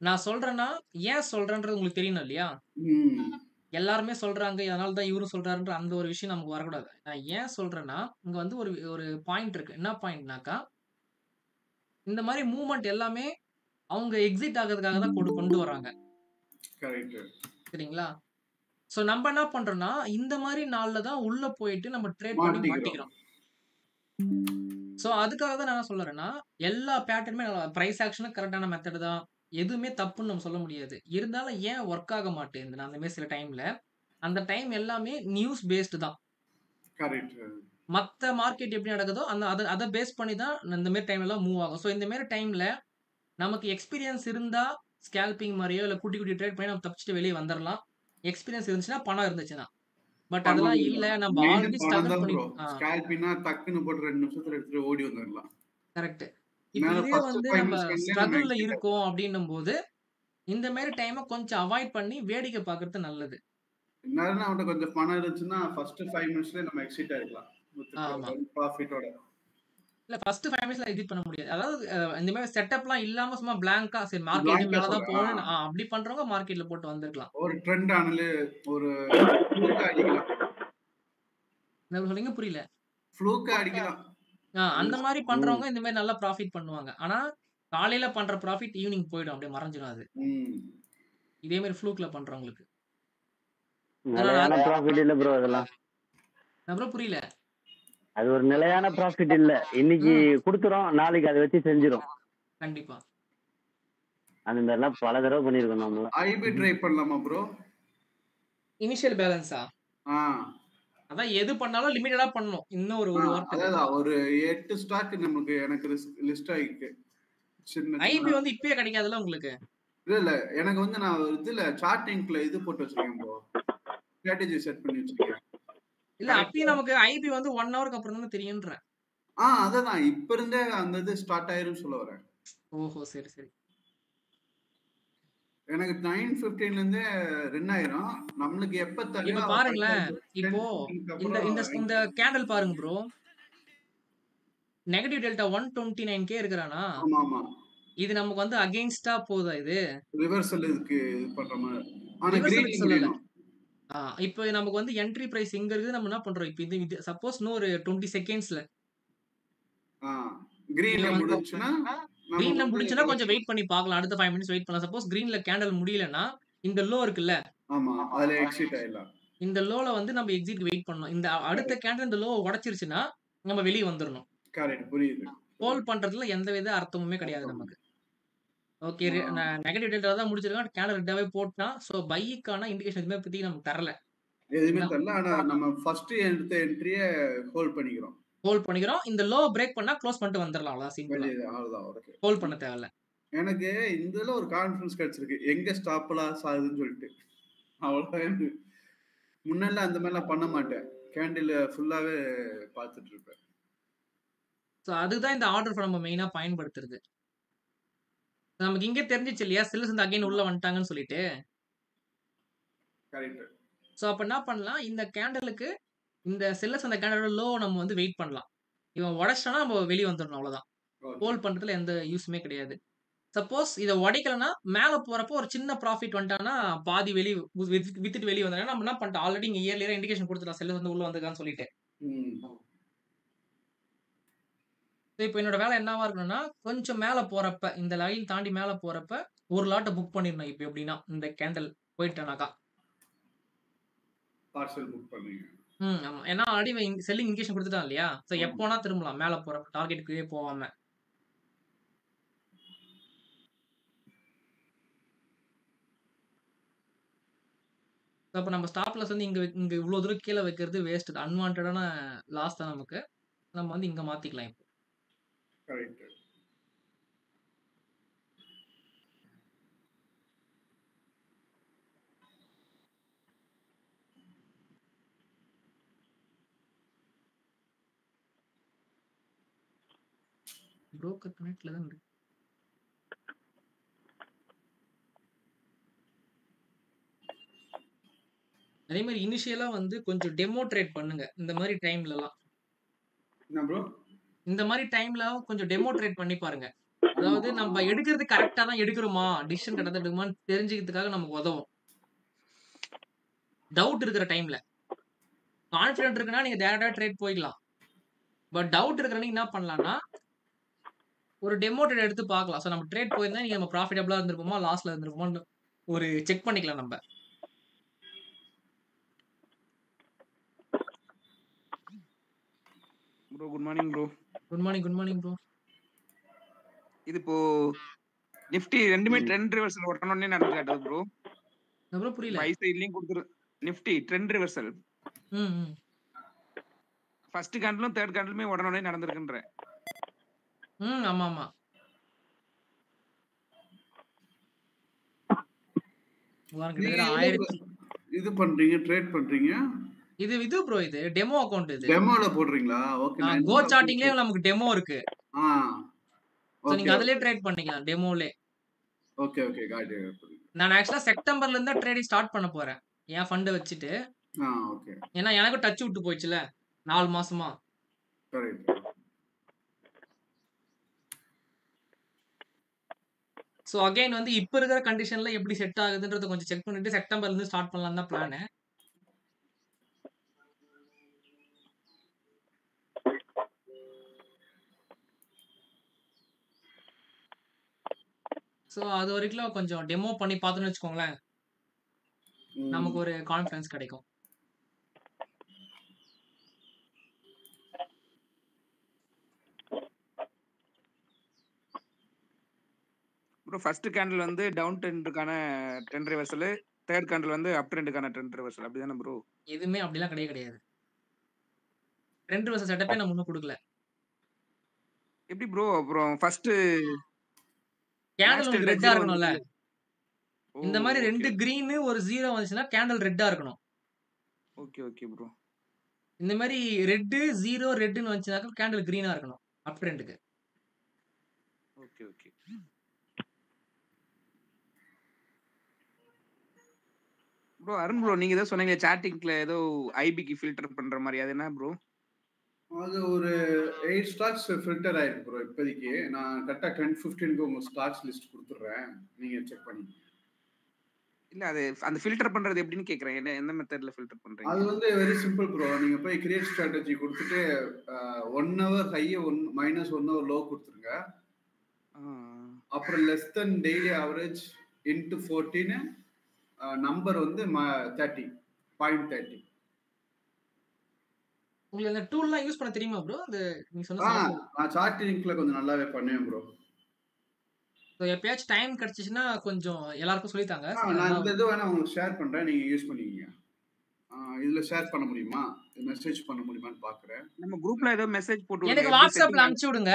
நான் சொல்றேன்னா, ஏன் சொல்றேன்றது உங்களுக்கு தெரியணும் இல்லையா? ம். எல்லாருமே சொல்றாங்க, அதனால தான் இவரும் சொல்றாருன்ற அந்த ஒரு விஷயம் நமக்கு வரக்கூடாது. நான் ஏன் சொல்றேன்னா, இங்க வந்து ஒரு ஒரு பாயிண்ட் இருக்கு. என்ன பாயிண்ட்னாக்கா, இந்த மாரி மூவ்மெண்ட் எல்லாமே அவங்க எக்ஸிட் ஆகுறதுக்காக தான் கொண்டு வராங்க. கரெக்ட். சரிங்களா? சோ நம்ப என்ன பண்றோம்னா, இந்த மாரி நாள்ல தான் உள்ள போயிட்டு நம்ம ட்ரேட் பண்ணி மாட்டிக்கிறோம். மாட்டிக்கிறோம். சோ அதுக்காக தான் நான் என்ன சொல்றேன்னா, எல்லா பேட்டர்னுமே பிரைஸ் ஆக்ஷனும் கரெக்ட்டான மெத்தட் தான். எதுவுமே தப்புன்னு நம்ம சொல்ல முடியாது. இருந்தாலும் ஏன் வொர்க் ஆக மாட்டேங்குது நான் அந்த மாரி சில டைம்ல, அந்த டைம் எல்லாமே நியூஸ் பேஸ்டு தான். கரெக்ட். மத்த மார்க்கெட் எப்படி நடக்குதோ, அத பேஸ் பண்ணி தான் இந்த மாரி டைம்லலாம் மூவ் ஆகும். சோ இந்த மாரி டைம்ல நமக்கு எக்ஸ்பீரியன்ஸ் இருந்தா, ஸ்கேல்பிங் மாரியோ, இல்ல குட்டி குட்டி ட்ரேட் பண்ணி நம்ம தப்பிச்சுட்டு வெளிய வந்துரலாம். எக்ஸ்பீரியன்ஸ் இருந்துச்சுன்னா, பணம் இருந்துச்சுன்னா. பட் பணம் அதெல்லாம் இல்ல. இல்ல. நம்ம மெயின் ஆல்ரெடி பணம் ஸ்ட்ரகிள் தான் ப்ரோ. பண்ணிட்டு ஸ்கேல்பின்னா டக்குன்னு போட்டு 2 நிமிஷத்துல எடுத்துட்டு ஓடி வந்துரலாம். கரெக்ட். இப்ப மேல இதே ஃபர்ஸ்ட் வந்து 5 நம்ம மினிட்ஸ்லயே நம்ம ஸ்ட்ரகிள்ல எக்ஸிட் ஆயிடலாம். இருக்கோம் அப்டின்னும்போது, இந்த மாரி டைம கொஞ்சம் அவாய்ட் பண்ணி வேடிக்கை பார்க்கறது நல்லது. இந்நேரம் அவன்ட்ட கொஞ்சம் பணம் இருந்துச்சுன்னா, ஃபர்ஸ்ட் 5 மினிட்ஸ்லயே நம்ம எக்ஸிட் ஆயிடலாம். ஆமா. வித் ப்ராஃபிட்டோட. இல்ல ஃபர்ஸ்ட் 5 மினிட்ஸ்ல எக்ஸிட் பண்ண முடியாது. அதாவது இந்த மாரி செட்டப்லாம் இல்லாம சும்மா பிளாங்க்கா சரி மார்க்கெட் எப்படியும் பிளாங்கா மேல தான் சொல்றேன். போகும்னு அப்படி பண்றவங்க மார்க்கெட்ல போட்டு வந்திருக்கலாம். ஒரு ட்ரெண்ட் ஆனது ஒரு ஃப்ளூக்கா அடிக்கலாம். என்ன சொல்றீங்க? புரியல. ஃப்ளூக்கா அடிக்கலாம். அந்த அது மாரி ம். பண்றவங்க இந்த மாரி நல்லா ப்ராஃபிட் பண்ணுவாங்க. ஆனா, காலையில பண்ற ப்ராஃபிட் ஈவினிங் போயிடும். அப்படியே மறைஞ்சிரும் அது. ம். இதே மாரி ஃப்ளூக்ல பண்றவங்களுக்கு. ஏன்னா நிலையான நான் ப்ராஃபிட் இல்ல ப்ரோ அதெல்லாம். அப்புறம் புரியல. அது ஒரு நிலையான ப்ராஃபிட் இல்ல. இன்னைக்கு ம். குடுத்துறோம், நாளைக்கு அத வச்சு செஞ்சிரும். கண்டிப்பா. அந்த மாரிலாம் பல தடவ பண்ணியிருக்கோம் நாமலாம். ஐபி ட்ரை பண்ணலாமா ப்ரோ? இனிஷியல் பேலன்ஸா? ஆ. அதான் எது பண்ணாலும் லிமிட்டடா பண்ணணும். இன்னும் ஒரு வாரத்துக்கு. அதான் ஒரு 8 ஸ்டாக் நமக்கு எனக்கு லிஸ்ட் ஆயிருக்கு. சின்ன ஐபி சின்னதா. வந்து இப்பயே கிடைக்காதுல்ல உங்களுக்கு? இல்ல. எனக்கு வந்து நான் இதுல சார்ட்டிங்ல இது போட்டு வச்சிருக்கேன் ப்ரோ. ஸ்ட்ராட்டஜி செட் பண்ணி வச்சிருக்கேன். இல்ல கரெக்ட்டா. அப்பயும் நமக்கு ஐபி வந்து 1 ஹவருக்கு அப்புறம் தானே தெரியும்ன்றேன். அததான். இப்ப இருந்தே அந்த இது ஸ்டார்ட் ஆயிரும்னு சொல்ல வரேன். ஓஹோ! சரி, சரி. எனக்கு 9:15 இருந்தே ரன் ஆயிரும். நம்மளுக்கு எப்ப தேவையோ இப்ப கரெக்டா பாருங்களேன். இப்போ 10:15க்கு இந்த அப்புறம் இந்த இந்த கேண்டில் பாருங்க ப்ரோ. நெகட்டிவ் டெல்டா 129K இருக்கிறானா? ஆமா ஆமா இது நமக்கு வந்து அகைன்ஸ்டா போகுதா இது? ரிவர்சல் இதுக்கு இது பண்ற மாதிரி. ஆனா ரிவர்சலுக்கு கிரீன்ல சொல்லல. முடியணும். இப்ப நமக்கு வந்து என்ட்ரி பிரைஸ் இங்க இருக்குது. நம்ம என்ன பண்றோம்? இப்ப இது சப்போஸ் இன்னும் ஒரு 20 செகண்ட்ஸ்ல கிரீன்ல இவன் வந்து முடிஞ்சுன்னா நம்ம கிரீன்ல வந்து முடிஞ்சுனா கொஞ்சம் வெயிட் பண்ணி பார்க்கலாம். அடுத்த 5 மினிட்ஸ் வெயிட் பண்ணலாம். சப்போஸ் கிரீன்ல கேண்டில் முடியலன்னா, இந்த லோ இருக்குல்ல, ஆமா அதுல எக்ஸிட் ஆயிடலாம். இந்த லோல வந்து நம்ம எக்ஸிட்க்கு வெயிட் பண்ணணும். இந்த அடுத்த கேண்டில் இந்த லோவ உடைச்சிருச்சுன்னா, நம்ம வெளிய வந்துரணும். கரெக்ட் புரியுது. ஹோல்ட் பண்றதுல எந்தவித அர்த்தமுமே கிடையாது அர்த்தம். நமக்கு. ஓகே. நெகட்டிவ் டெல்டா தான் முடிச்சிருக்கான். கேண்டில் ரெட்டாவே போட்டான். சோ பைக்கான இண்டிகேஷன் எதுவுமே இப்போதைக்கு நமக்கு தரல. எதுவுமே சரிங்களா? தெரியல. ஆனா நம்ம ஃபர்ஸ்ட் எடுத்த என்ட்ரிய ஹோல்ட் பண்ணிக்கிறோம். ஹோல்ட் பண்ணிக்கிறோம். இந்த லோ பிரேக் பண்ணா க்ளோஸ் பண்ணிட்டு வந்துரலாம். அவ்வளவுதான் சிம்பிளா. வெளியே அவ்வளவுதான். ஓகே. ஹோல்ட் பண்ண தேவையில்ல. எனக்கு இதுல ஒரு கான்ஃபிடன்ஸ் கிடைச்சிருக்கு. எங்க ஸ்டாப் லாஸ் ஆகுதுன்னு சொல்லிட்டு. அவ்வளவுதான். முன்னெல்லாம் அந்த மாதிரிலாம் பண்ண மாட்டேன். கேண்டில் ஃபுல்லாவே பார்த்துட்டு இருப்பேன். சோ அதுதான் இந்த ஆர்டர் நம்ம மெயினா பயன்படுத்துறது. நமக்கு இங்க தெரிஞ்சிச்சு இல்லையா? செல்லர்ஸ் வந்து அகைன் உள்ள வந்துட்டாங்கன்னு சொல்லிட்டு. கரெக்ட். சோ அப்ப என்ன பண்ணலாம்? இந்த கேண்டலுக்கு இந்த செல்லர்ஸ் அந்த கேண்டலோட லோ நம்ம வந்து வெயிட் பண்ணலாம். இவன் உடைச்சிட்டானா நம்ம வெளிய வந்துரணும் அவ்வளவுதான். ஓகே. ஹோல்ட் பண்றதுல எந்த யூஸுமே கிடையாது. சப்போஸ் இத உடைக்கலன்னா, மேல போறப்போ ஒரு சின்ன ப்ராஃபிட் வந்துட்டான்னா, பாதி வெளிய வித்துட்டு வெளிய வந்தாங்கன்னா, நம்ம என்ன பண்ணிட்டோம்? ஆல்ரெடி இங்க இயர்லியரா இண்டிகேஷன் குடுத்துட்டோம். செல்லர்ஸ் வந்து உள்ள வந்திருக்கான்னு சொல்லிட்டு. ம். இப்ப என்னோட வேலை என்னவா இருக்கணும்னா, கொஞ்சம் மேல போறப்ப, இந்த லைன் தாண்டி மேல போறப்ப, ஒரு லாட்ட புக் பண்ணிரணும். இப்ப எப்படின்னா, இந்த கேண்டில் போயிட்டனாக்கா. பார்சல் புக் பண்ணுவீங்க. ஆமா. ஏன்னா ஆல்ரெடி இவன் செல்லிங் இண்டிகேஷன் குடுத்துட்டான் இல்லையா? சோ ஆமா. எப்போனா திரும்பலாம். மேல போறப்ப டார்கெட்க்குள்ளயே போவாம. அப்ப நம்ம ஸ்டாப் லாஸ் வந்து இங்க இங்க இவ்ளோ தூரம் கீழ வைக்கிறது வேஸ்ட் தான். அன்வான்டடான லாஸ் தான் நமக்கு. நம்ம வந்து இங்க மாத்திக்கலாம் இப்போ. கரெக்ட். புரோக்கர் கனெக்ட்ல தான் இருக்கு. அதே மாரி இனிஷியலா வந்து கொஞ்சம் டெமோ ட்ரேட் பண்ணுங்க. இந்த மாரி டைம்லலாம். என்ன ப்ரோ? இந்த மாரி டைம்ல கொஞ்சம் டெமோ ட்ரேட் பண்ணி பாருங்க. அதாவது நம்ம எடுக்கிறது கரெக்ட்டா தான் எடுக்கிறோமா? டிசிஷன் கரெக்ட்டா தான் எடுக்கிறோமான்னு தெரிஞ்சுக்கிறதுக்காக நமக்கு உதவும். டவுட் இருக்கிற டைம்ல. கான்ஃபிடென்ட் இருக்குன்னா நீங்க டைரக்ட்டா ட்ரேட் போய்க்கலாம். பட் டவுட் இருக்கிற அன்னைக்கு என்ன பண்ணலாம்னா, ஒரு டெமோ ட்ரேட் எடுத்து பார்க்கலாம். சோ நம்ம ட்ரேட் போயிருந்தா நீங்க நம்ம ப்ராஃபிட்டபிளா இருந்திருப்போமா? லாஸ்ல இருந்திருப்போமான்னு ஒரு செக் பண்ணிக்கலாம் நம்ப. Bro good morning bro. Good morning, good morning bro. இது இப்போ நிஃப்டி ரெண்டுமே ட்ரெண்ட் ரிவர்சல் உடனே நடந்து காட்டுது ப்ரோ. ப்ரோ புரியல. பை சைட்லயும் கொடுத்துரு. நிஃப்டி ட்ரெண்ட் ரிவர்சல் ம், ம். ஃபர்ஸ்ட் கேண்டிலும் தேர்ட் கேண்டிலுமே உடனே நடந்திருக்குன்றேன். ஆமா, ஆமா. நீங்க கிட்டத்தட்ட 1000 இது பண்றீங்க, ட்ரேட் பண்றீங்க? இது ப்ரோ இது டெமோ அக்கவுண்ட் இது. டெமோல போடுறீங்களா? ஓகே. நான் கோ இன்னொரு சார்ட்டிங்லயே நமக்கு டெமோ இருக்கு. ஆ. சோ நீங்க ஓகே. அதிலேயே ட்ரேட் பண்ணிக்கலாம் டெமோலே. Okay, okay. Got it. நான் ஆக்சுவலா செப்டம்பர்ல இருந்து தான் ட்ரேடிங் ஸ்டார்ட் பண்ண போறேன். என் ஃபண்ட வச்சுட்டு. ஓகே. ஏன்னா எனக்கும் டச் விட்டு போயிடுச்சுல 4 மாசமா. கரெக்ட். சோ அகைன் வந்து இப்ப இருக்கிற கண்டிஷன்ல எப்படி செட் ஆகுதுன்றத கொஞ்சம் செக் பண்ணிட்டு செப்டம்பர்ல இருந்து ஸ்டார்ட் பண்ணலாம்னு தான் பிளான். சோ அது வரைக்கும் கொஞ்சம் டெமோ பண்ணி பார்த்தோம்னு வச்சுக்கோங்களேன். நமக்கு ஒரு கான்ஃபிடன்ஸ் கிடைக்கும். ப்ரோ ஃபர்ஸ்ட் கேண்டில் வந்து டவுன் ட்ரெண்டுக்கான ட்ரெண்ட் ரிவர்சல், தேர்ட் கேண்டில் வந்து அப் ட்ரெண்டுக்கான ட்ரெண்ட் ரிவர்சல் அப்படிதானே ப்ரோ? எதுவுமே அப்படிலாம் கிடையாது. ட்ரெண்ட் ரிவர்சல் செட்டப்பே நம்ம இன்னும் கொடுக்கல. எப்படி ப்ரோ? அப்புறம் ஃபர்ஸ்ட் கேண்டில் உங்களுக்கு ரெட்டா இருக்கணும்ல. ஓ இந்த மாதிரி ஓகே 2 கிரீன் ஒரு 0 வந்துச்சுன்னா கேண்டில் ரெட்டா இருக்கணும். Okay okay bro. இந்த மாதிரி ரெட் 0 ரெட்னு வந்துச்சுனாக்கா கேண்டில் கிரீனா இருக்கணும் அப் ட்ரெண்டுக்கு. Okay okay bro. Arun bro, நீங்க ஏதோ சொன்னீங்க சாட்டிங்ல ஏதோ ஐபிக்கு ஃபில்டர் பண்ற மாதிரி, அது என்ன ப்ரோ? அது ஒரு 8 ஸ்டாக்ஸ் ஃபில்டர் ஆயிருக்கு ப்ரோ இப்போதைக்கு. நான் கரெக்டாக 10-15க்கு உங்க ஸ்டாக்ஸ் லிஸ்ட் கொடுத்துட்றேன், நீங்க செக் பண்ணிக்கோங்க. இல்ல அது அந்த ஃபில்டர் பண்றது எப்படின்னு கேக்குறேன். எந்த மெத்தட்ல ஃபில்டர் அது பண்றீங்க? வந்து வெரி சிம்பிள் ப்ரோ. நீங்க போய் கிரியேட் ஸ்ட்ராட்டஜி கொடுத்துட்டு 1 ஹவர் ஹை -1 ஹவர் லோ கொடுத்துருங்க. அப்புறம் less than daily average into 14 number வந்து 30.30. உங்களுக்கு அந்த டூல்லாம் யூஸ் பண்ண தெரியுமா ப்ரோ? அது நீங்க சொன்ன நான் சார்ட்டிங்ல கொஞ்சம் நல்லாவே பண்ணுவேன் ப்ரோ. ஸோ எப்பயாச்சும் டைம் கிடைச்சிச்சுன்னா கொஞ்சம் எல்லாருக்கும் சொல்லித்தாங்க. நான் இந்த இது வேணா உங்களுக்கு ஷேர் பண்றேன், நீங்க யூஸ் பண்ணிக்கங்க. இதுல ஷேர் பண்ண முடியுமா, மெசேஜ் பண்ண முடியுமான்னு பாக்குறேன். நம்ம குரூப்ல ஏதோ மெசேஜ் போட்டு எனக்கு வாட்ஸ்அப்ல அனுப்பிச்சு விடுங்க.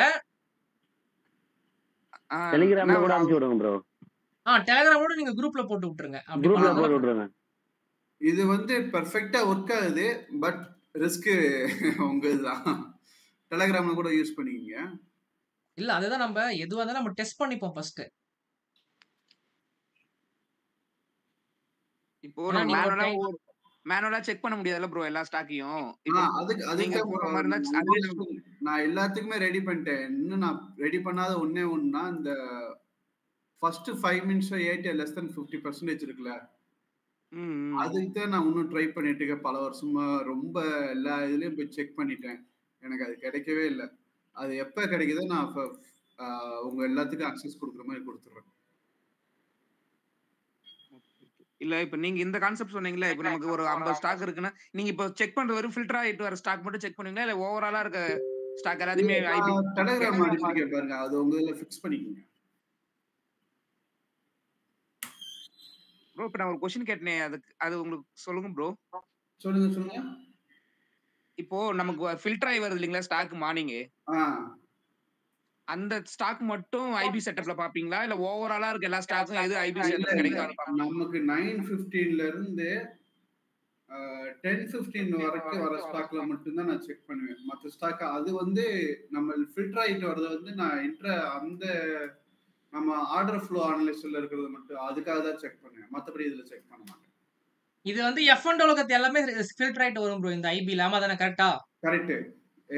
டெலிகிராம்ல கூட அனுப்பிச்சு விடுங்க ப்ரோ. டெலிகிராமோட நீங்க குரூப்ல போட்டு விட்டுருங்க. குரூப்ல போட்டு விட்டுருங்க. இது வந்து பெர்ஃபெக்ட்டா ஒர்க் ஆகுது, பட் ரிஸ்க் உங்கதுதான். டெலிகிராம்ல கூட யூஸ் பண்ணிக்கங்க. இல்ல அதுதான் நம்ம எதுவா இருந்தாலும் நம்ம டெஸ்ட் பண்ணிப்போம் ஃபர்ஸ்ட். இப்போ நம்ம மேனுவலா செக் பண்ண முடியாதுல ப்ரோ எல்லா ஸ்டாக்கையும். அதுக்கு போற மாதிரி இருந்தா நான் எல்லாத்துக்குமே ரெடி பண்ணிட்டேன். இன்னும் நான் ரெடி பண்ணாத ஒண்ணே ஒண்ணுனா இந்த first 5 minutes ADL less than 50% இருக்குல்ல, அதுக்கு தான் நான் இன்னும் ட்ரை பண்ணிட்டு இருக்கேன். பல வருஷமா ரொம்ப எல்லா இதுலயும் போய் செக் பண்ணிட்டேன், எனக்கு அது கிடைக்கவே இல்லை. அது எப்ப கிடைக்குதோ நான் உங்க எல்லாத்துக்கும் அக்சஸ் கொடுக்குற மாதிரி கொடுத்துறேன். இல்ல இப்ப நீங்க இந்த கான்செப்ட் சொன்னீங்களா, இப்ப நமக்கு ஒரு 50 ஸ்டாக் இருக்குன்னா நீங்க இப்ப செக் பண்றது வெறும் ஃபில்டர் ஆயிட்டு வர ஸ்டாக் மட்டும் செக் பண்ணுவீங்களா, இல்ல ஓவராலா இருக்க ஸ்டாக் எல்லாத்தையுமே ஐபி டெலிகிராம் அனுப்பிங்க பாருங்க, அது உங்க இதுல ஃபிக்ஸ் பண்ணிக்கங்க ப்ரோ. இப்ப நான் ஒரு क्वेश्चन கேட்டனே, அது உங்களுக்கு சொல்லுங்க ப்ரோ. சொல்லுங்க. இப்போ நமக்கு ஃபில்டர் ஆயி வருது இல்லீங்களா ஸ்டாக் மார்னிங், அந்த ஸ்டாக் மட்டும் ஐபி செட்டப்ல பாப்பீங்களா, இல்ல ஓவராலா இருக்க எல்லா ஸ்டாக்கும் எது ஐபி செட்டப் கிடைக்குது? நமக்கு 9:15ல இருந்து 10:15 வரைக்கும் வர ஸ்டாக்ல மட்டும் தான் நான் செக் பண்ணுவேன். மற்ற ஸ்டாக் அது வந்து நம்ம ஃபில்டர் ஆயிட்டு வரது வந்து நான் அந்த நம்ம ஆர்டர் ஃப்ளோ அனலைசிஸ்ல இருக்கிறது மட்டும் அதுக்காக தான் செக் பண்ணுவேன், மத்தபடி இதுல செக் பண்ண மாட்டேன். இது வந்து F&O லோகத்து எல்லாமே ஃபில்டர் ஆயிட்டு வரும் ப்ரோ இந்த ஐபி ல. ஆமா தானே? கரெக்ட்டா? கரெக்ட்.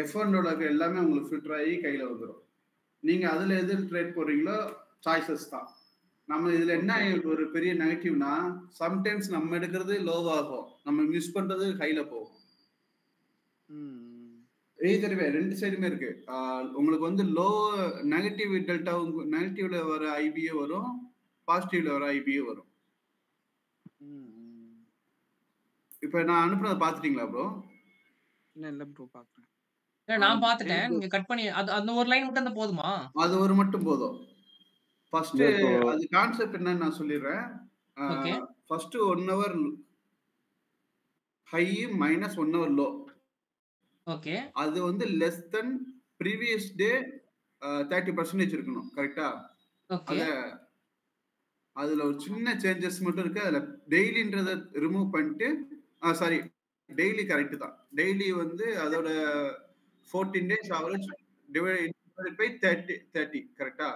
F&O லோக எல்லாமே உங்களுக்கு ஃபில்டர் ஆகி கையில வந்துரும். நீங்க அதுல எது ட்ரேட் போறீங்களோ சாய்ஸஸ் தான். நம்ம இதுல என்ன ஒரு பெரிய நெகட்டிவ்னா, சம்டைம்ஸ் நம்ம எடுக்கிறது லோவாகும், நம்ம மிஸ் பண்றது ஹைல போகும். இதுவே ரெண்டு சைடுமே இருக்கு. உங்களுக்கு வந்து லோ நெகட்டிவ் டெல்டா, நெகட்டிவ்ல வர ஐபிஏ வரும், பாசிட்டிவ்ல வர ஐபிஏ வரும். இப்ப நான் அனுப்புனத பாத்துட்டீங்களா ப்ரோ? இல்ல ப்ரோ பாக்குறேன். நான் பாத்துட்டேன். நீங்க கட் பண்ணி அந்த ஒரு லைன் மட்டும் தான் போதுமா? அது ஒரு மட்டும் போதும். ஃபர்ஸ்ட் அது கான்செப்ட் என்னன்னு நான் சொல்லிடுறேன். First 1 hour high minus 1 hour low. Okay. அது வந்து லெஸ் தென் ப்ரீவியஸ் டே 30% இருக்கணும். கரெக்ட்டா? ஓகே. அதுல ஒரு சின்ன சேஞ்சஸ் மட்டும் இருக்கு. அதுல டெய்லின்றத ரிமூவ் பண்ணிட்டு சாரி டெய்லி கரெக்ட் தான். டெய்லி வந்து அதோட 14 டேஸ் ஆவரேஜ் டிவைடட் பை 30 கரெக்ட்டா?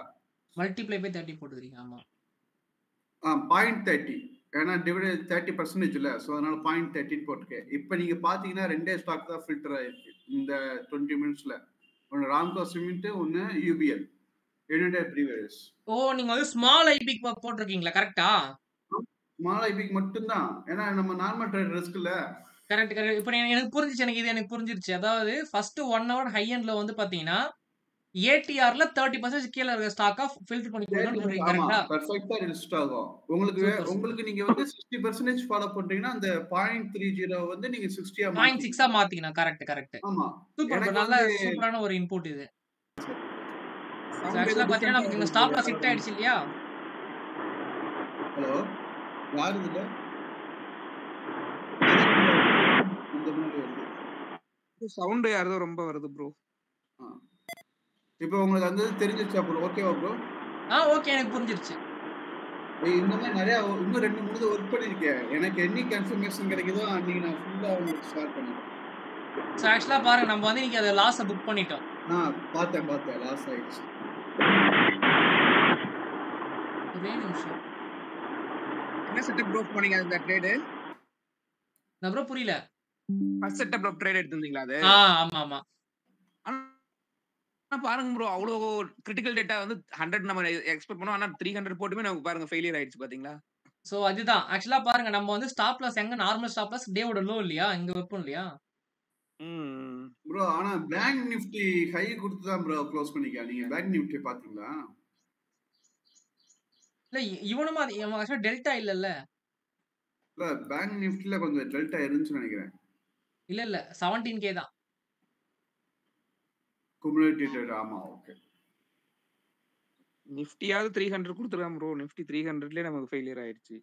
மல்டிப்ளை பை 30 போட்டுறீங்க. ஆமா. 0.30 ஏன்னா டிவைடட் 30% இல்ல, சோ அதனால 0.30 போட்டுருக்கேன். இப்போ நீங்க பாத்தீங்கன்னா ரெண்டே ஸ்டாக் தான் ஃபில்டர் ஆயிருக்கு இந்த 20 மினிட்ஸ்ல. ஒன்னு ராம்கோ சிமெண்ட், ஒன்னு யூபிஎல் யுனைடெட் பிரீவரீஸ். நீங்க வந்து ஸ்மால் ஐபி போட்டுருக்கீங்களா? கரெக்ட்டா? ஸ்மால் ஐபிக்கு மட்டும் தான், ஏன்னா நம்ம நார்மல் ட்ரேட் ரிஸ்க் இல்ல. கரெக்ட். இப்போ எனக்கு புரிஞ்சிச்சு. எனக்கு புரிஞ்சிருச்சு. அதாவது ஃபர்ஸ்ட் 1 ஹவர் ஹை எண்ட்ல வந்து பாத்தீங்கன்னா ஏடிஆர்ல 30% கீழ இருக்க ஸ்டாக்கா ஃபில்டர் பண்ணி போடுறேன்னு சொல்றீங்க. கரெக்ட்டா? பெர்ஃபெக்ட்டா லிஸ்ட் ஆகும். உங்களுக்கு நீங்க வந்து 60% ஃபாலோ பண்றீங்கன்னா அந்த 0.30 வந்து நீங்க 60 0.6 மாத்திக்கணும். கரெக்ட். ஆமா. சூப்பர். நல்ல சூப்பரான ஒரு இன்புட் இது. ஆக்சுவலா பாத்தீங்கன்னா நமக்கு இந்த ஸ்டாப் லாஸ் ஹிட் ஆயிடுச்சு இல்லையா? ஹலோ, யாரு இதுல? இந்த மாதிரி வருது சவுண்ட், யாரோ ரொம்ப வருது ப்ரோ. இப்போ உங்களுக்கு அந்த தெரிஞ்சிருச்சா ப்ரோ? ஓகேவா ப்ரோ? ஓகே, எனக்கு புரிஞ்சிருச்சு. இந்த மாதிரி நிறைய இன்னும் 2-3 ஒர்க் பண்ணிருக்கேன். எனக்கு என்ன கன்ஃபர்மேஷன் கிடைக்குதோ அன்னைக்கு நான் ஃபுல்லா உங்களுக்கு ஷேர் பண்ணுவேன். சோ ஆக்சுவலா பாருங்க, நம்ம வந்து இன்னைக்கு அத லாஸ புக் பண்ணிட்டோம். பார்த்தேன் லாஸ் ஆயிடுச்சு. ஒரே நிமிஷம். என்ன செட்டப் ப்ரோ போனீங்க அந்த ட்ரேடு? நான் ப்ரோ புரியல. ஃபர்ஸ்ட் செட்டப் ப்ரோ ட்ரேட் எடுத்திருந்தீங்களா அது? ஆமா ஆமா. ஆனா பாருங்க ப்ரோ அவ்வளோ கிரிட்டிக்கல் டேட்டா வந்து 100 நம்ம எக்ஸ்பெக்ட் பண்ணோம். ஆனா 300 போட்டுமே நமக்கு பாருங்க ஃபெயிலியர் ஆயிடுச்சு பாத்தீங்களா? சோ அதுதான். ஆக்சுவலா பாருங்க நம்ம வந்து ஸ்டாப் லாஸ் எங்க நார்மல் ஸ்டாப் லாஸ் டேவோட லோ இல்லையா? இங்க வைப்போம் இல்லையா? ப்ரோ ஆனா பேங்க் நிஃப்டி ஹை கொடுத்து தான் ப்ரோ க்ளோஸ் பண்ணிக்க. நீங்க பேங்க் நிஃப்டி பாத்தீங்களா? இல்ல இவனும் அது இவன் ஆக்சுவலா டெல்டா இல்லல்ல. இல்ல பேங்க் நிஃப்டில கொஞ்சம் டெல்டா இருந்துச்சுன்னு நினைக்கிறேன். இல்ல 17K தான். குமுலேட்டிவ் டேட்டா ஆமா ஓகே. நிஃப்டியாவது 300 கொடுத்துருக்கான் ப்ரோ. நிஃப்டி 300லயே நமக்கு ஃபெயிலியர் ஆயிடுச்சு.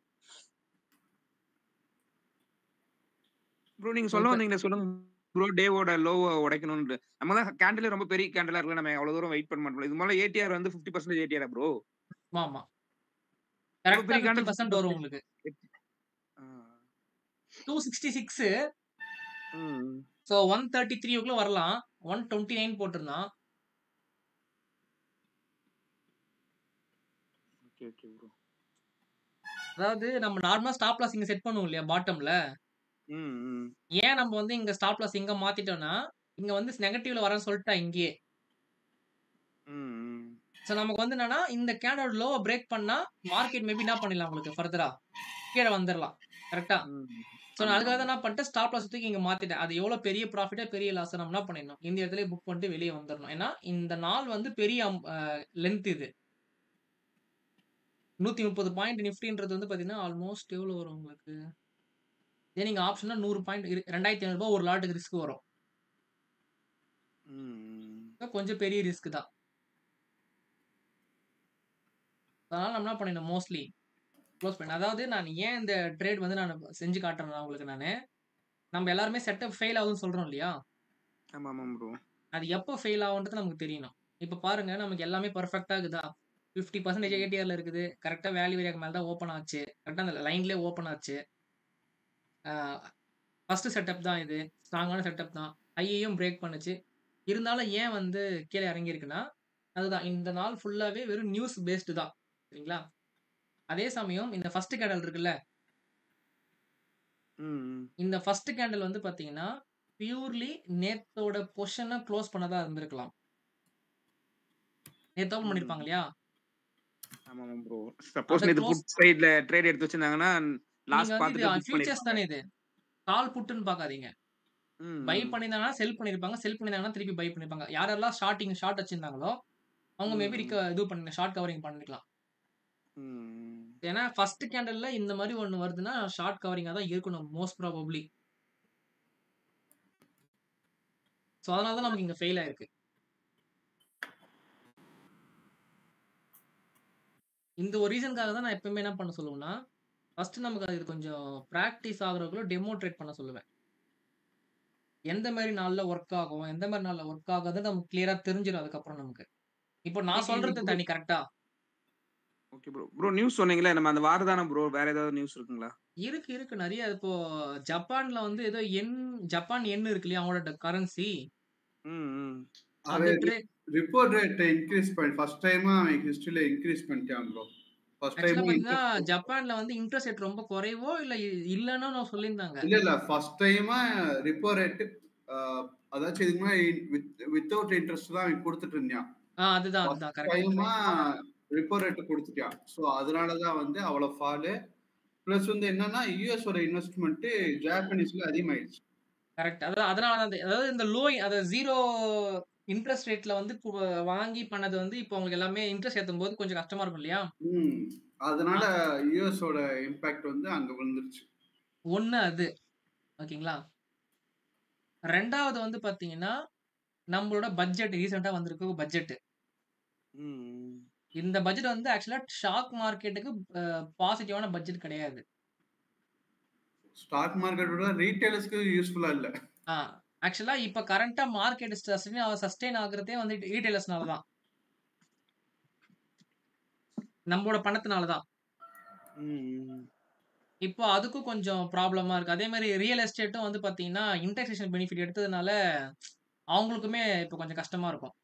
ப்ரோ நீங்க சொல்ல வந்தீங்களே சொல்லுங்க ப்ரோ. டேவோட லோவை உடைக்கணும்னு. நம்ம தான் கேண்டில் ரொம்ப பெரிய கேண்டிலா இருக்குல்ல, நம்ம அவ்வளவு தூரம் வெயிட் பண்ண மாட்டோம். இது மேல ஏடிஆர் வந்து 50% ஏடிஆர் ப்ரோ. ஆமா. கரெக்ட்டா 50% வரும் உங்களுக்கு. 266 சோ 133 க்குள்ள வரலாம். 129 போட்டுருந்தான். Okay okay bro. அதாவது நம்ம நார்மலா ஸ்டாப் லாஸ் இங்க செட் பண்ணுவோம் இல்லையா பாட்டம்ல. ஏன் நம்ம வந்து இங்க ஸ்டாப் லாஸ் இங்க மாத்திட்டோம்னா இங்க வந்து நெகட்டிவ்ல வரேன்னு சொல்லிட்டா இங்கேயே. சோ நமக்கு வந்து என்னன்னா இந்த கேண்டோட லோவை பிரேக் பண்ணா மார்க்கெட் மேபி என்ன பண்ணிடலாம் உங்களுக்கு ஃபர்தரா கீழே வந்துடலாம். கரெக்டா? சோ நான் அதுக்காக தான் என்ன பண்ணிட்டேன் ஸ்டாப் லாஸ் தூக்கி இங்க மாத்திட்டேன். அது எவ்வளவு பெரிய ப்ராஃபிட்டா பெரிய லாஸ் நம்ம என்ன பண்ணிடணும் இந்த இடத்துல புக் பண்ணிட்டு வெளியே வந்துடணும். ஏன்னா இந்த நாள் வந்து பெரிய லென்த் இது 130 பாயிண்ட் நிஃப்டின்றது வந்து பாத்தீங்கன்னா ஆல்மோஸ்ட் எவ்வளவு வரும் உங்களுக்கு? இதே நீங்க ஆப்ஷனா 100 பாயிண்ட் 2500 ரூபாய் ஒரு லாட்டுக்கு ரிஸ்க் வரும். கொஞ்சம் பெரிய ரிஸ்க் தான். அதனால நம்ம என்ன பண்ணிடணும் மோஸ்ட்லி க்ளோஸ் பண்ண. அதாவது நான் ஏன் இந்த ட்ரேட் வந்து நான் செஞ்சு காட்டுறேன் உங்களுக்கு நானு. நம்ம எல்லாருமே செட்டப் ஃபெயில் ஆகுதுன்னு சொல்றோம் இல்லையா? ஆமா ஆமா ப்ரோ. அது எப்போ ஃபெயில் ஆகுன்றது நமக்கு தெரியணும். இப்ப பாருங்க நமக்கு எல்லாமே பெர்ஃபெக்ட்டா இருக்குதா? 50% ஏடிஆர்ல இருக்குது. கரெக்ட்டா வேல்யூ ஏரியாக்கு மேல தான் ஓப்பன் ஆச்சு. கரெக்ட்டா அந்த லைன்லயே ஓப்பன் ஆச்சு. ஃபர்ஸ்ட் செட்டப் தான் இது. ஸ்ட்ராங்கான செட்டப் தான். ஹையையும் பிரேக் பண்ணுச்சு. இருந்தாலும் ஏன் வந்து கீழ இறங்கி இருக்குன்னா, அதுதான் இந்த நாள் ஃபுல்லாவே வெறும் நியூஸ் பேஸ்டு தான். சரிங்களா? அதே சமயம் இந்த ஃபர்ஸ்ட் கேண்டல் இருக்குல்ல? இந்த ஃபர்ஸ்ட் கேண்டல் வந்து பாத்தீங்கன்னா, பியூர்லி நேத்தோட பொசிஷன க்ளோஸ் பண்ணதா இருந்திருக்கலாம். நேத்து ஓப்பன் பண்ணிருப்பாங்க இல்லையா? ஆமா ஆமா ப்ரோ. சப்போஸ் நேத்து புட் சைடுல ட்ரேட் எடுத்து வச்சிருந்தாங்கன்னா லாஸ் நீங்க பார்த்துட்டு வந்து புக் ஃபியூச்சர்ஸ் பண்ணிருப்பாங்க. தானே இது. கால் புட்னு பார்க்காதீங்க. பை பண்ணிருந்தாங்கன்னா செல் பண்ணிருப்பாங்க. செல் பண்ணிருந்தாங்கன்னா திருப்பி பை பண்ணிருப்பாங்க. யாரெல்லாம் ஷார்ட் வச்சிருந்தாங்களோ அவங்க மேபி இது பண்ணி ஷார்ட் கவரிங் பண்ணிக்கலாம். ஏன்னா ஃபர்ஸ்ட் கேண்டல்ல இந்த மாதிரி ஒண்ணு வருதுன்னா ஷார்ட் கவரிங்கா தான் இருக்கணும் மோஸ்ட் ப்ராபபிலி. சோ அதனால தான் நமக்கு இங்க ஃபெயில் ஆயிருக்கு. இந்த ஒரு ரீசன்காக தான் நான் எப்பவுமே என்ன பண்ண சொல்லுவேன்னா ஃபர்ஸ்ட் நமக்கு அது கொஞ்சம் பிராக்டிஸ் ஆகுறதுக்குள்ள டெமோ ட்ரேட் பண்ண சொல்லுவேன். எந்த மாதிரி நாள்ல ஒர்க் ஆகும் எந்த மாதிரி நாள்ல ஒர்க் ஆகுது நமக்கு கிளியரா தெரிஞ்சிடும் அதுக்கப்புறம் நமக்கு. இப்போ நான் சொல்றது தனி கரெக்டா? Okay bro. ப்ரோ நியூஸ் சொன்னீங்களே நம்ம அந்த வாரதான ப்ரோ வேற ஏதாவது நியூஸ் இருக்குங்களா? இருக்கு நிறைய. இப்போ ஜப்பான்ல வந்து ஏதோ ஜப்பான் yen இருக்கு இல்லையா அவங்களோட கரன்சி. அது ரிப்போர்ட் ரேட் இன்கிரீஸ் பண்ணி ஃபர்ஸ்ட் டைமா அவன் ஹிஸ்டரியில இன்கிரீஸ் பண்ணிட்டான் ப்ரோ. ஃபர்ஸ்ட் டைம் பாத்தீங்கன்னா ஜப்பான்ல வந்து இன்ட்ரெஸ்ட் ரேட் ரொம்ப குறைவோ இல்லன்னு நான் சொல்லிருந்தாங்க. இல்ல ஃபர்ஸ்ட் டைமா ரிப்போ ரேட் அதாச்சும் இதுக்கு முன்னாடி வித்தவுட் இன்ட்ரெஸ்ட் தான் அவன் கொடுத்துட்டு இருந்தான். அதுதான் கரெக்ட். டைமா ரிப்போ ரேட் கொடுத்துட்டான். சோ அதனால தான் வந்து அவ்வளவு ஃபால். பிளஸ் வந்து என்னன்னா யுஎஸ் ஓட இன்வெஸ்ட்மென்ட் ஜாப்பனீஸ்ல அதிகமாயிடுச்சு. கரெக்ட். அதனால அதாவது இந்த லோ ஜீரோ இன்ட்ரெஸ்ட் ரேட்ல வந்து வாங்கி பண்ணது வந்து இப்போ உங்களுக்கு எல்லாமே இன்ட்ரெஸ்ட் ஏத்தும் போது கொஞ்சம் கஷ்டமா இருக்கும் இல்லையா? அதனால யுஎஸ் ஓட இம்பாக்ட் வந்து அங்க விழுந்துருச்சு. ஒண்ணு அது ஓகேங்களா? ரெண்டாவது வந்து பாத்தீங்கன்னா நம்மளோட பட்ஜெட் ரீசெண்டா வந்திருக்கு பட்ஜெட். இந்த பட்ஜெட் வந்து ஆக்சுவலா ஷாக் மார்க்கெட்டுக்கு பாசிட்டிவான பட்ஜெட் கிடையாது. ஸ்டாக் மார்க்கெட்டோட ரீட்டைலர்ஸ்க்கு யூஸ்ஃபுல்லா இல்ல. ஆக்சுவலா இப்ப கரண்டா மார்க்கெட் சஸ்டெயின் ஆகுறதே வந்து ரீட்டைலர்ஸ்னால தான். நம்மளோட பணத்தினால தான். இப்போ அதுக்கும் கொஞ்சம் ப்ராப்ளமா இருக்கு. அதே மாதிரி ரியல் எஸ்டேட்டும் வந்து பாத்தீங்கன்னா இன்டெக்ஸேஷன் பெனிஃபிட் எடுத்ததுனால அவங்களுக்குமே இப்போ கொஞ்சம் கஷ்டமா இருக்கும்.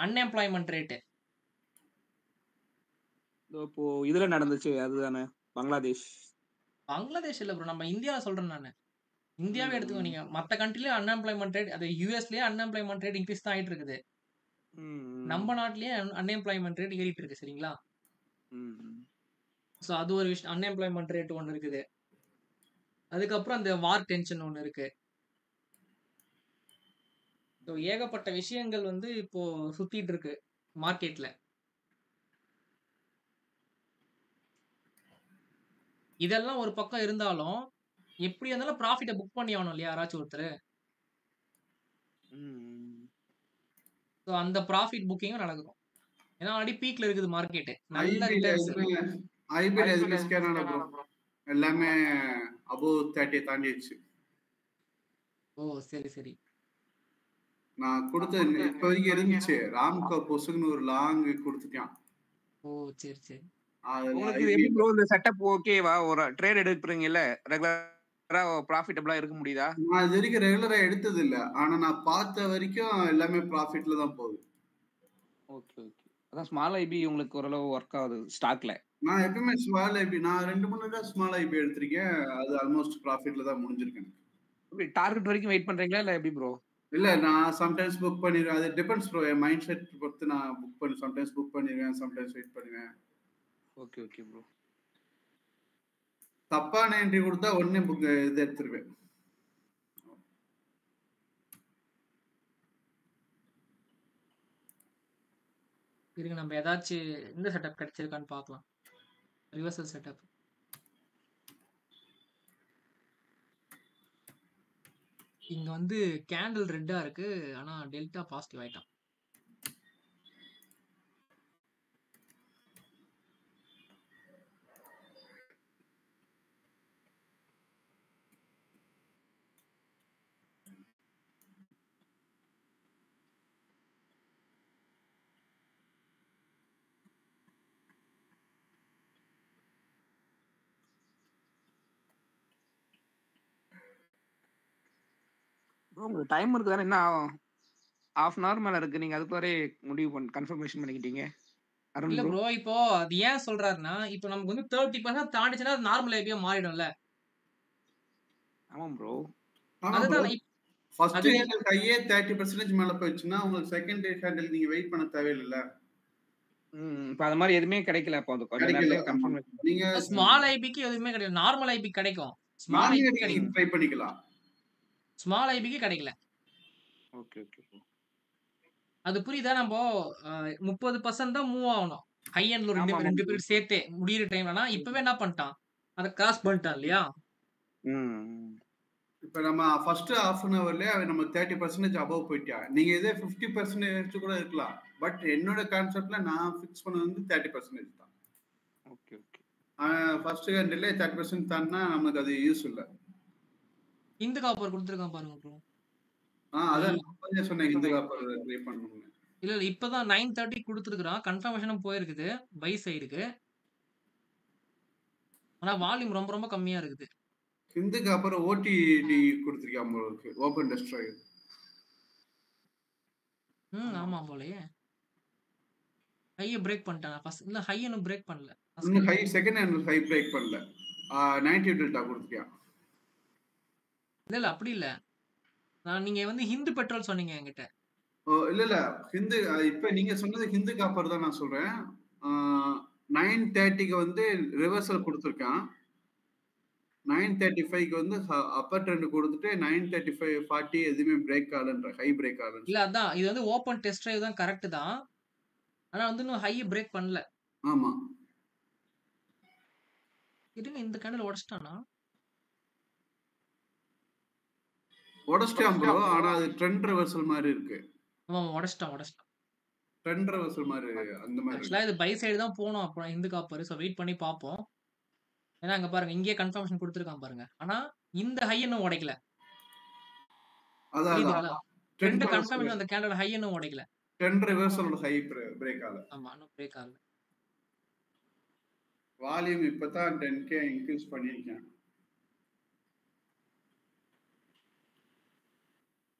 Unemployment rate. இப்போ இதுல நடந்துச்சு அதுதானே பங்களாதேஷ். பங்களாதேஷ் இல்ல ப்ரோ, நம்ம இந்தியாவை சொல்றேன் நானு. இந்தியாவே எடுத்துக்கோ, ம், நீங்க மத்த கண்ட்ரிலயே அன்எம்ப்ளாய்மென்ட் ரேட், அது யூஎஸ்லயே அன்எம்ப்ளாய்மென்ட் ரேட் இன்க்ரீஸ் தான் ஆயிட்டு இருக்குது. ம், நம்ம நாட்டிலேயே அன்எம்ப்ளாய்மென்ட் ரேட் ஏறிட்டு இருக்கு சரிங்களா. ம். ஸோ அது ஒரு விஷயம், அன்எம்ப்ளாய்மெண்ட் ரேட் ஒன்று இருக்குது. அதுக்கப்புறம் அந்த வார் டென்ஷன் ஒன்று இருக்கு. ஸோ ஏகப்பட்ட விஷயங்கள் வந்து இப்போ சுத்திட்டு இருக்கு மார்க்கெட்ல. இதெல்லாம் ஒரு பக்கம் இருந்தாலும் எப்படி இருந்தாலும் ப்ராஃபிட்டை புக் பண்ணி ஆகணும் இல்லையா யாராச்சும் ஒருத்தர். ம். ஸோ அந்த ப்ராஃபிட் புக்கிங்கும் நடக்கும். ஏன்னா ஆல்ரெடி பீக்ல இருக்குது மார்க்கெட், நல்ல ஐபிஎல் ரிட்டர்ன்ஸ். எதுவுமே ஐபிஎல் எதுவுமே ஸ்கேன் ஆன ப்ரோ, எல்லாமே அபோவ் 30 தாண்டிடுச்சு. ஓ சரி சரி. நான் கொடுத்தது இப்ப வரைக்கும் இருந்துச்சு. ராம்கோ பொசுக்குன்னு ஒரு லாங் கொடுத்துட்டான். ஓ சரி சரி. அதுல உங்களுக்கு இது எப்படி ப்ரோ இந்த செட்டப் ஓகேவா? ஒரு ட்ரேட் எடுக்கிறீங்கல்ல, ரெகுலரா ப்ராஃபிட்டபிளா இருக்க முடியுதா? நான் இது வரைக்கும் ரெகுலரா எடுத்தது இல்ல, ஆனா நான் பார்த்த வரைக்கும் எல்லாமே ப்ராஃபிட்ல தான் போகுது. Okay okay. அதான் ஸ்மால் ஐபி உங்களுக்கு ஓரளவு ஒர்க் ஆகுது ஸ்டாக்ல. நான் எப்பவுமே ஸ்மால் ஐபி, நான் 2-3 தடவை ஸ்மால் ஐபி எடுத்திருக்கேன். அது ஆல்மோஸ்ட் ப்ராஃபிட்ல தான் முடிஞ்சிருக்கு. எப்படி டார்கெட் வரைக்கும் வெயிட் பண்றீங்களா இல்ல எப்படி ப்ரோ? இல்ல, நான் சம்டைம்ஸ் புக் பண்ணிடுவேன். அது டிபெண்ட்ஸ் ப்ரோ, என் மைண்ட் செட் பொறுத்து நான் புக் பண்ணி சம்டைம்ஸ் புக் பண்ணிடுவேன், சம்டைம்ஸ் வெயிட் பண்ணுவேன். Okay okay bro. தப்பான என்ட்ரி கொடுத்தா உடனே புக் இது எடுத்துருவேன். இருங்க நம்ம ஏதாச்சும் இந்த செட்டப் கிடைச்சிருக்கான்னு பார்க்கலாம். Reversal setup. இங்க வந்து கேண்டில் ரெட்டா இருக்கு, ஆனா டெல்டா பாசிட்டிவ் ஆயிட்டான். ப்ரோ உங்களுக்கு டைம் இருக்கு தானே, என்ன half an hour மேல இருக்கு. நீங்க அதுக்கு வரை முடிவு கன்ஃபர்மேஷன் பண்ணிக்கிட்டீங்க அருண் இல்ல ப்ரோ. ப்ரோ, இப்போ அது ஏன் சொல்றாருன்னா, இப்போ நமக்கு வந்து 30% தாண்டிச்சுன்னா அது நார்மல் ஐபியா மாறிடும்ல. ஆமா ப்ரோ. ஆனா ப்ரோ, அதுதான் ஃபர்ஸ்ட் அது ஹேண்டில் கையே 30% மேல போயிடுச்சுன்னா உங்களுக்கு செகண்ட் ஹேண்டில் நீங்க வெயிட் பண்ண தேவையில்ல. இப்போ அது மாதிரி எதுவுமே கிடைக்கல. அப்போ அது கொஞ்ச கிடைக்கல. நேரத்துல கன்ஃபர்மேஷன். நீங்க ஸ்மால் ஐபிக்கு எதுவுமே கிடையாது, நார்மல் ஐபி கிடைக்கும். ஸ்மால் நார்மல் ஐபிக்கு ஐபி நீங்க கிடைக்கும், ட்ரை பண்ணிக்கலாம். ஸ்மால் ஐபிக்கு கிடைக்கல. Okay okay bro. அது புரியுதா? நம்ம 30% தான் மூவ் ஆகணும். ஹை எண்ட்ல ஆமா ஆமா ரெண்டு ப்ரோ. பேர் சேர்த்தே முடியிற டைம்லனா இப்பவே என்ன பண்ணிட்டான், அதை கிராஸ் பண்ணிட்டான் இல்லையா. ம். இப்ப நம்ம ஃபர்ஸ்ட் ஹாஃப் அன் ஹவர்லயே அவன் நம்ம 30% அபவ் போயிட்டா. நீங்க இதே 50% கூட இருக்கலாம். பட் என்னோட கான்செப்ட்ல நான் ஃபிக்ஸ் பண்ணது வந்து 30% தான். Okay okay. ஃபர்ஸ்ட் ஹேண்டில் 30% தான்னா நமக்கு அது யூஸ் இல்ல. இந்த காப்பர் கொடுத்துருக்கான் பாருங்க ப்ரோ. அதான் நான் சொன்னேன் இந்த காப்பர் ட்ரை பண்ணணும்னு. இல்ல இப்பதான் 9:30 கொடுத்துருக்கான், கன்ஃபர்மேஷனும் போயிருக்குது பை சைடுக்கு. ஆனா வால்யூம் ரொம்ப ரொம்ப கம்மியா இருக்குது. ஹிந்துக்கு அப்புறம் ஓடிடி கொடுத்துருக்கான் உங்களுக்கு, ஓபன் டெஸ்ட்ராயர். ஆமா போலயே. ஹையை பிரேக் பண்ணிட்டான் ஃபர்ஸ்ட். இல்ல ஹை இன்னும் பிரேக் பண்ணல. இன்னும் high second handle high break பண்ணல. 90 டெல்டா கொடுத்துருக்கான். இல்ல அப்படி இல்ல, நீங்க வந்து ஹிந்து பெட்ரோல் சொன்னீங்க என்கிட்ட. இல்ல ஹிந்து, இப்ப நீங்க சொன்னது ஹிந்து காப்பர் தான் நான் சொல்றேன். 9:30க்கு வந்து ரிவர்சல் கொடுத்துருக்கான். 9:35க்கு வந்து அப்பர் ட்ரெண்ட் கொடுத்துட்டு 9:35 40 எதுவுமே பிரேக் ஆகலன்ற, ஹை பிரேக் ஆகல. இல்ல அதான் இது வந்து ஓபன் டெஸ்ட் டிரைவ் தான், கரெக்ட் தான். ஆனா வந்து இன்னும் ஹை பிரேக் பண்ணல. ஆமா, இருங்க இந்த கேண்டில் உடைச்சிட்டானா? உடைச்சிட்டான் ப்ரோ. ஆனா அது ட்ரெண்ட் ரிவர்சல் மாதிரி இருக்கு. ஆமா உடைச்சிட்டான். ட்ரெண்ட் ரிவர்சல் மாதிரி அந்த மாதிரி ஆக்சுவலா இது பை சைடு தான் போகணும் அப்புறம் இந்த காப்பர். ஸோ வெயிட் பண்ணி பார்ப்போம். ஏன்னா அங்க பாருங்க இங்கே கன்ஃபர்மேஷன் கொடுத்துருக்கான் பாருங்க, ஆனா இந்த ஹை இன்னும் உடைக்கல. புரியுதுங்களா? ரெண்டு கன்ஃபர்மேஷன் அந்த கேண்டோட ஹை இன்னும் உடைக்கல. ட்ரெண்ட் ரிவர்சலோட ஹை பிரேக் ஆகல. ஆமா இன்னும் பிரேக் ஆகல. வால்யூம் இப்பதான் 10k இன்க்ரீஸ் பண்ணிருக்கேன்.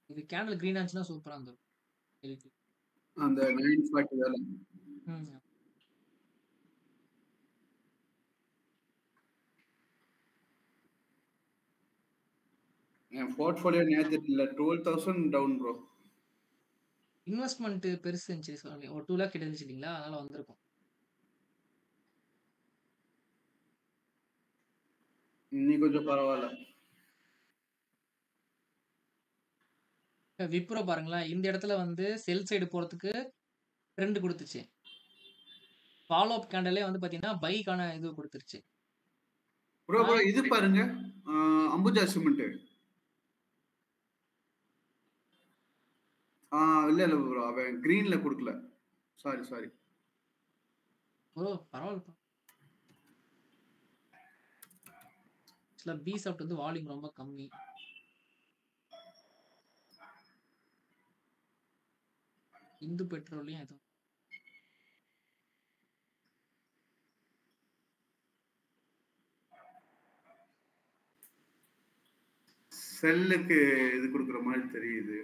இது கேண்டில் கிரீன் ஆச்சுன்னா சூப்பரா இருந்தது. அந்த 940 வேலை. என் போர்ட்ஃபோலியோ நேத்து இல்ல 12,000 டவுன் ப்ரோ. இன்வெஸ்ட்மெண்ட் பெருசு இருந்துச்சு சொல்லி ஒரு 2 லேக் கிட்ட இருந்துச்சு இல்லைங்களா, அதனால வந்திருக்கும். நீ கொஞ்சம் பரவாயில்ல. விப்ரோ பாருங்களேன், இந்த இடத்துல வந்து செல் சைடு போறதுக்கு ட்ரெண்ட் கொடுத்துச்சு. ஃபாலோ அப் கேண்டலே வந்து பாத்தீங்கன்னா பைக்கான இது கொடுத்துருச்சு. ப்ரோ இது பாருங்க, அம்புஜா சிமெண்ட். இல்ல ப்ரோ, அவன் கிரீன்ல கொடுக்கல. சாரி ப்ரோ, பரவாயில்ல. பி சாப்ட் வந்து வால்யூம் ரொம்ப கம்மி. இந்து பெட்ரோலையும் எதுவும் செல்லுக்கு இது கொடுக்குற மாதிரி தெரியுது.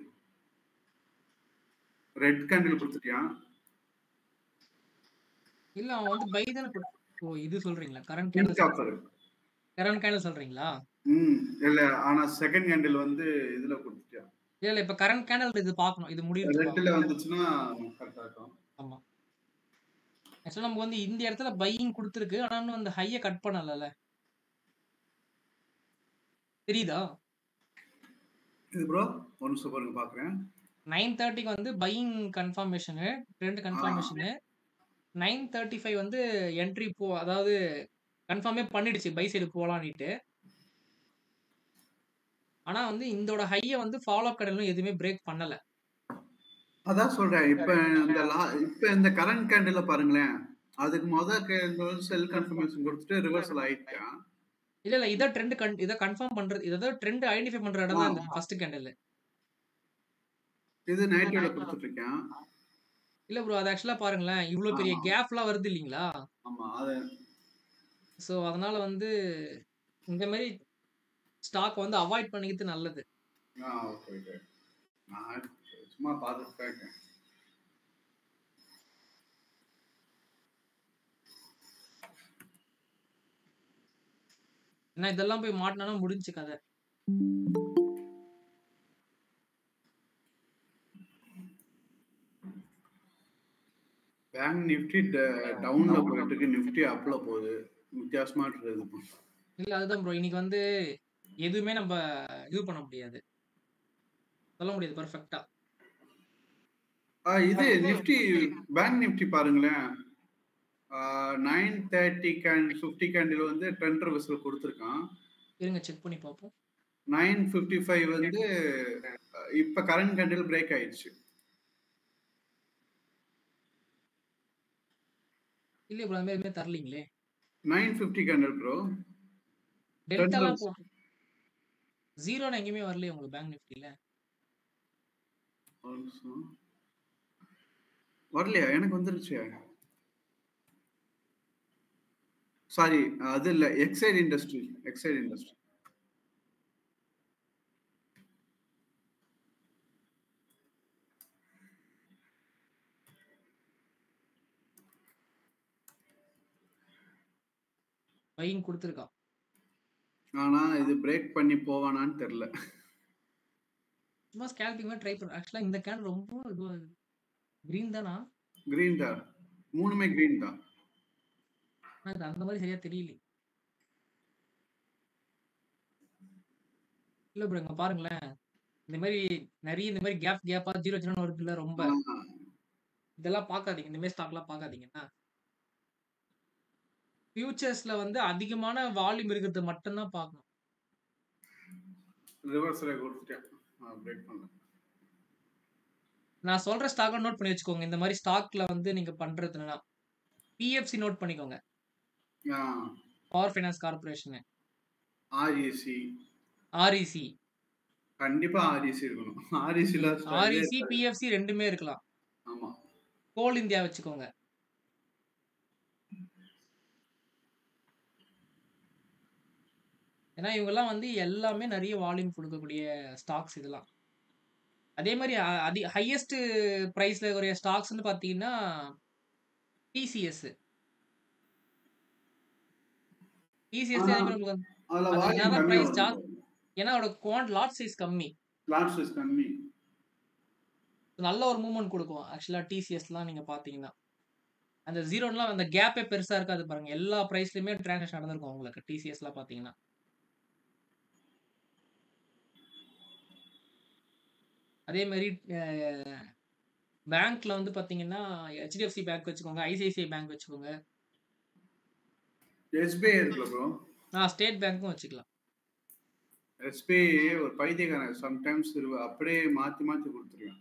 ரெட் கேண்டில் கொடுத்துட்டியான்? இல்ல, அவன் வந்து பை தான. ஓ, இது சொல்றீங்களா? கரண்ட் கேண்டில் சொல்றீங்களா? இல்ல, ஆனா செகண்ட் கேண்டில் வந்து இதுல கொடுத்துட்டியான். இல்ல, இப்ப கரண்ட் கேண்டில் இது பார்க்கணும். இது முடியுது. ரெட்ல வந்துச்சுன்னா கரெக்ட்டா இருக்கும். ஆமா. ஆக்சுவலா நமக்கு வந்து இந்த இடத்துல பையிங் கொடுத்துருக்கு. ஆனா இன்னும் அந்த ஹையை கட் பண்ணல. தெரியுதா? இது ப்ரோ ஒரு நிமிஷம் பாருங்க, பாக்குறேன். 9:30க்கு வந்து பையிங் கன்ஃபர்மேஷன், ட்ரெண்ட் கன்ஃபர்மேஷன். 9:35 வந்து என்ட்ரி அதாவது கன்ஃபார்மே பண்ணிடுச்சு பை சைடு போலாம்னுட்டு. ஆனா வந்து இதோட ஹையை வந்து ஃபாலோ அப் கடலும் எதுவுமே பிரேக் பண்ணல. அதான் சொல்றேன். இப்ப இந்த கரண்ட் கேண்டில்ல பாருங்களேன், அதுக்கு முதல்ல செல் கன்ஃபர்மேஷன் கொடுத்துட்டு ரிவர்சல் ஆயிடுச்சா? இல்ல இத ட்ரெண்ட் இத கன்ஃபார்ம் பண்றது, இத ட்ரெண்ட் ஐடென்டிஃபை பண்ற இடம் தான் இந்த ஃபர்ஸ்ட் கேண்டில். இது நைட்ல கொடுத்துட்டு இருக்கேன். இல்ல ப்ரோ, அது ஆக்சுவலா பாருங்களேன், இவ்வளவு பெரிய கேப்லாம் வருது இல்லீங்களா? ஆமா, அது சோ அதனால வந்து இந்த மாதிரி ஸ்டாக் வந்து அவாய்ட் பண்ணிக்கிறது நல்லது. ஓகே. நான் சும்மா பார்த்துட்டு இருக்கேன். ஏன்னா இதெல்லாம் போய் மாட்டினா முடிஞ்சு கதை. பேங்க் நிஃப்டி டவுன்ல போயிட்டு இருக்கு, நிஃப்டி அப்ல போகுது. வித்தியாசமா இருக்குது. இல்ல அதுதான் ப்ரோ, இன்னைக்கு வந்து எதுவுமே நம்ம இது பண்ண முடியாது, சொல்ல முடியாது பெர்ஃபெக்ட்டா. இது நிஃப்டி பேங்க் நிஃப்டி பாருங்களேன், 9:30 50 கேண்டில் வந்து ட்ரெண்ட் ரிவர்சல் கொடுத்துருக்கான். இருங்க செக் பண்ணி பார்ப்போம். 9:55 வந்து இப்ப கரண்ட் கேண்டில் பிரேக் ஆயிடுச்சு. இல்ல ப்ரோ, அந்த மாதிரி தரலீங்களே. 9:50 கேண்டில் ப்ரோ. டெல்டாலாம் போ 0 எங்கயுமே வரலையே உங்களுக்கு பேங்க் நிஃப்டில. வரலையா? எனக்கு வந்துருச்சு. சாரி, அது இல்ல, எக்ஸைட் இண்டஸ்ட்ரி. பையிங் கொடுத்துருக்கான். ஆனா இது பிரேக் பண்ணி போவானான்னு தெரியல. சும்மா ஸ்கேல்பிங் ட்ரை பண்ண. ஆக்சுவலா இந்த கேன் ரொம்ப இதுவா கிரீன் தானா? கிரீன் தான், மூணுமே கிரீன் தான். அந்த மாதிரி சரியா தெரியல. இல்ல ப்ரோ, இங்க பாருங்களேன், இந்த மாதிரி நிறைய இந்த மாதிரி கேப்பா 0 வருது இல்ல, ரொம்ப இதெல்லாம் பார்க்காதீங்க. இந்த மாதிரி ஸ்டாக்லாம் பார்க்காதீங்கன்னா, ஃபியூச்சர்ஸ்ல வந்து அதிகமான வால்யூம் இருக்கிறது மட்டும் தான் பார்க்கணும். ரிவர்சல் கொடுத்துட்டேன், பிரேக் பண்ணல. நான் சொல்ற ஸ்டாக்க நோட் பண்ணி வச்சுக்கோங்க. இந்த மாதிரி ஸ்டாக்ல வந்து நீங்க பண்றதுன்னா பிஎஃப்சி நோட் பண்ணிக்கோங்க. Power finance corporation, REC. கண்டிப்பா ஆர்இசி இருக்கணும். ஆர்இசி பிஎஃப்சி ரெண்டுமே இருக்கலாம். ஆமா. கோல் இந்தியா வச்சுக்கோங்க. ஏன்னா இவங்கெல்லாம் வந்து எல்லாமே நிறைய வால்யூம் கொடுக்கக்கூடிய ஸ்டாக்ஸ் இதெல்லாம். அதே மாதிரி ஹையஸ்ட் பிரைஸ்ல ஒரு ஸ்டாக்ஸ் வந்து பாத்தீங்கன்னா டிசிஎஸ். டிசிஎஸ் அதே மாதிரி நமக்கு வந்து அதுல அது வால்யூம் என்னதான் கம்மியா பிரைஸ் வரும் ஜாஸ்தி, ஏன்னா அதோட லாட் சைஸ் கம்மி, லாட் சைஸ் கம்மி. நல்ல ஒரு மூவ்மெண்ட் கொடுக்கும். ஆக்சுவலா டிசிஎஸ்லாம் நீங்க பாத்தீங்கன்னா அந்த ஜீரோலாம் அந்த கேப்பே பெருசா இருக்காது பாருங்க. எல்லா பிரைஸ்லயுமே டிரான்சாக்ஷன் நடந்திருக்கும் உங்களுக்கு டிசிஎஸ்லாம் பாத்தீங்கன்னா. அதே மாதிரி பேங்க்ல வந்து பாத்தீங்கன்னா ஹெச்டிஎஃப்சி பேங்க் வச்சுக்கோங்க, ஐசிஐசிஐ பேங்க் வச்சுக்கோங்க, எஸ்பிஐ இருக்குல்ல ப்ரோ, ஸ்டேட் பேங்க்கும் வச்சுக்கலாம். எஸ்பிஐ ஒரு பைத்தியக்காரன் சம்டைம்ஸ் அப்படியே மாத்தி மாத்தி கொடுத்துருவேன்.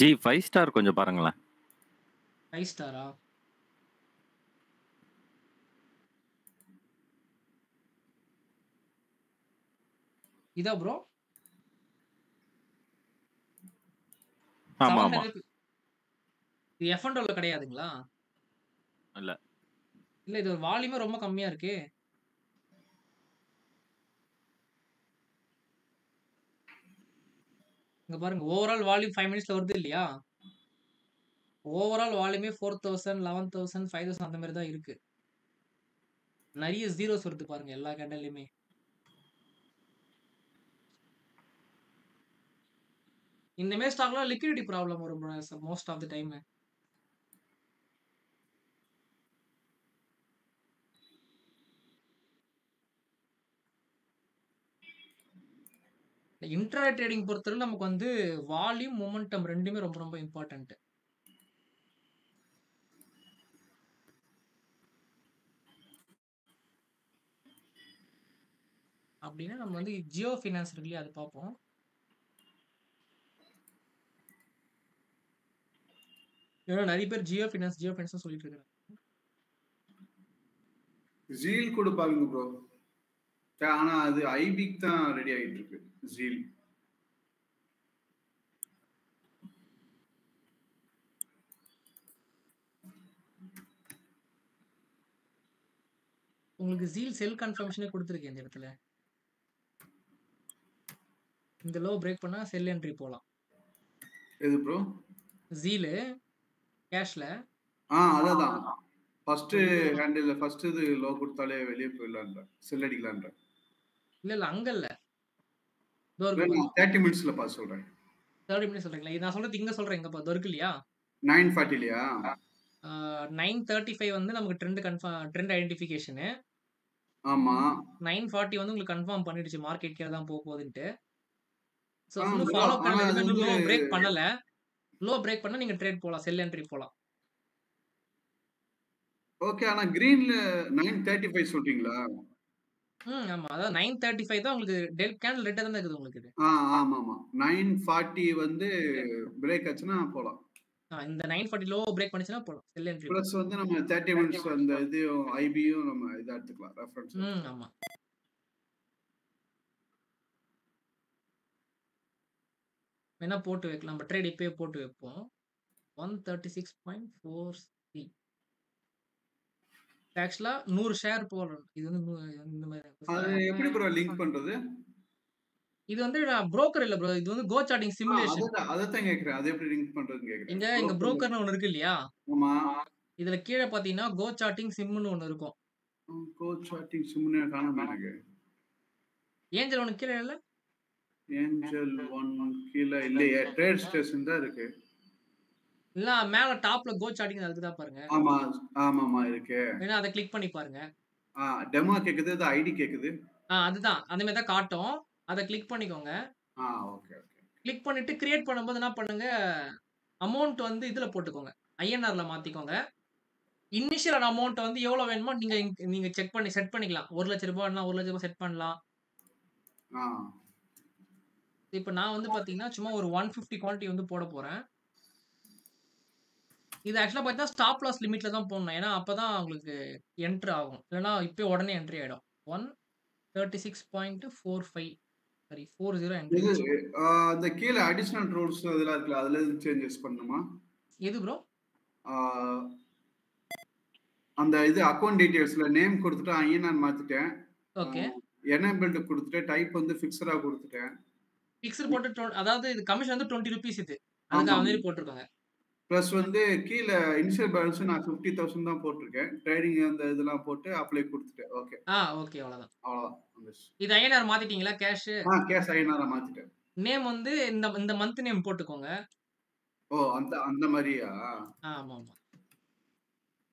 ஜி 5 ஸ்டார் கொஞ்சம் பாருங்களேன். 5 ஸ்டாரா? இதா ப்ரோ? ஆமா ஆமா. இது F&Oல கிடையாதுங்களா? இல்ல இல்ல, இது ஒரு வால்யூமே ரொம்ப கம்மியா இருக்கு. இங்க பாருங்க, ஓவரால் வால்யூம் 5 மினிட்ஸ்ல வருது இல்லையா? ஓவரால் வால்யூமே 4000, 11000, 5000 அந்த மாதிரி தான் இருக்கு. நிறைய ஜீரோஸ் வருது பாருங்க எல்லா கேண்டல்லையுமே. இந்த மாதிரி ஸ்டாக்லாம் லிக்விடிட்டி ப்ராப்ளம் வரும் most of the time. Intra trading பொறுத்தவரை நமக்கு வந்து வால்யூம் மொமெண்டம் ரெண்டுமே ரொம்ப ரொம்ப இம்பார்ட்டன்ட். அப்படின்னா நம்ம வந்து ஜியோ ஃபினான்ஸ் இருக்கு இல்லையா, அது பார்ப்போம். ஏன்னா நிறைய பேர் ஜியோ ஃபினான்ஸ் சொல்லிட்டு இருக்காங்க. ஜீல் கூட பாருங்க ப்ரோ, ஆனா அது ஐபிக்கு தான் ரெடி ஆகிட்டு இருக்கு ஜீல். உங்களுக்கு ஜீல் செல் கன்ஃபர்மேஷனே கொடுத்துருக்கேன் இந்த இடத்துல. இந்த லோ பிரேக் பண்ணா செல் என்ட்ரி போலாம். எது ப்ரோ? ஜீல் கேஷ்ல. அதான் ஃபர்ஸ்ட் ஹேண்டில் ஃபர்ஸ்ட் இது லோ கொடுத்தாலே வெளியே போயிடலான்ற, செல் அடிக்கலான்ற. இல்ல அங்க இல்ல, 30 மினிட்ஸ்ல பாஸ் சொல்றேன். 30 மினிட்ஸ் சொல்றீங்களா? நான் சொல்றது இங்க சொல்றேன். இங்க பாரு இருக்கு இல்லையா, 9:40 இல்லையா? 9:35 வந்து நமக்கு ட்ரெண்ட் ஐடென்டிஃபிகேஷன். ஆமா. 9:40 வந்து உங்களுக்கு கன்ஃபார்ம் பண்ணிடுச்சு மார்க்கெட் கீழ தான் போக போகுதுன்னு. சோ bro, இன்னும் ஃபாலோ ஆனா பண்ணல, அது இன்னும் லோ வந்து பிரேக் பண்ணல. லோ பிரேக் பண்ணா நீங்க ட்ரேட் போலாம், செல் என்ட்ரி போலாம். ஓகே, ஆனா கிரீன்ல 9:35 சொல்றீங்களா? ஆமா, அதாவது 9:35 தான் உங்களுக்கு டெல் கேண்டில் ரெட்டா தான் இருக்குது உங்களுக்கு இது. ஆமா 9:40 வந்து பிரேக் ஆச்சுன்னா போலாம். இந்த 9:40 லோ பிரேக் பண்ணிச்சுனா போலாம், செல் என்ட்ரி. பிளஸ் வந்து நம்ம 30 மினிட்ஸ் அந்த இதையும் ஐபியும் நம்ம இத எடுத்துக்கலாம் ரெஃபரன்ஸ். ஆமா. வேணா போட்டு வைக்கலாம், நம்ம ட்ரேட் இப்பவே போட்டு வைப்போம். 136.43. ஆக்சுவலா 100 ஷேர் போடுறோம். இது வந்து இந்த மாதிரி அது எப்படி ப்ரோ லிங்க் பண்றது? இது வந்து நான் புரோக்கர் இல்ல ப்ரோ, இது வந்து கோ சார்ட்டிங் சிமுலேஷன். அததான் கேக்குறேன், அது எப்படி லிங்க் பண்றதுன்னு கேக்குறேன். இங்க புரோக்கர்னு ஒன்னு இருக்கு இல்லையா? ஆமா. இதுல கீழ பாத்தீங்கன்னா கோ சார்ட்டிங் சிம்னு ஒன்னு இருக்கும். கோ சார்ட்டிங் சிம்னு காணோம் எனக்கு. ஏஞ்சல் ஒன்னு கீழ இல்ல? ஏஞ்சல் 1 கீழ இல்லையே, ட்ரேட் ஸ்டேஷன் தான் இருக்கு. இல்ல மேல டாப்ல கோ சார்ட்டிங் அதுக்கு தான் பாருங்க. ஆமாமா இருக்கு. வேணா அத கிளிக் பண்ணி பாருங்க. டெமோ கேக்குது, அது ஐடி கேக்குது. அதுதான் அந்த மாதிரி தான் காட்டும். அத கிளிக் பண்ணிக்கோங்க. ஓகே. கிளிக் பண்ணிட்டு கிரியேட் பண்ணும்போது என்ன பண்ணுங்க, அமௌண்ட் வந்து இதுல போட்டுக்கோங்க, ஐஎன்ஆர்ல மாத்திக்கோங்க. இனிஷியல் அமௌண்ட் வந்து எவ்வளவு வேணுமோ நீங்க செக் பண்ணி செட் பண்ணிக்கலாம். 1 லட்சம் ரூபாய்னா 1 லட்சம் ரூபாய் செட் பண்ணலாம். இப்ப நான் வந்து பாத்தீங்கன்னா சும்மா ஒரு 150 குவாண்டிட்டி வந்து போட போறேன். இது ஆக்சுவலா பார்த்தீங்கன்னா ஸ்டாப் லாஸ் லிமிட்ல தான் போடணும். ஏன்னா அப்பதான் உங்களுக்கு என்ட்ரு ஆகும். இல்லைன்னா இப்பயே உடனே என்ட்ரி ஆயிடும். 136.45 சாரி 40 என்ட்ரி இது ஆயிடுச்சு. அந்த கீழ அடிஷனல் ரூல்ஸ் அதெல்லாம் இருக்குல்ல, அதுல எதுவும் சேஞ்சஸ் பண்ணணுமா? எது ப்ரோ? அந்த இது அக்கவுண்ட் டீடைல்ஸ்ல நேம் கொடுத்துட்டு ஐஎன்ஆர் மாத்திட்டேன். ஓகே. எனேபிள்டு கொடுத்துட்டேன். டைப் வந்து ஃபிக்ஸடா கொடுத்துட்டேன். ஃபிக்ஸ்டு போட்டு அதாவது இது கமிஷன் வந்து ₹20 இது. ஆமா. அதுக்கு அது மாதிரி போட்டிருக்காங்க. பிளஸ் வந்து கீழ இனிஷியல் பேலன்ஸ் நான் 50,000 தான் போட்டிருக்கேன். ட்ரேடிங் அந்த இதெல்லாம் போட்டு அப்ளை கொடுத்துட்டேன். ஓகே. ஓகே அவ்வளவுதான். அவ்வளவுதான். வந்துருச்சு. இது ஐஎன்ஆர் மாத்திட்டீங்களா கேஷ்? கேஷ் ஐஎன்ஆர் மாத்திட்டேன். நேம் வந்து இந்த மந்த் நேம் போட்டுக்கோங்க. அந்த மாதிரியா? ஆமா.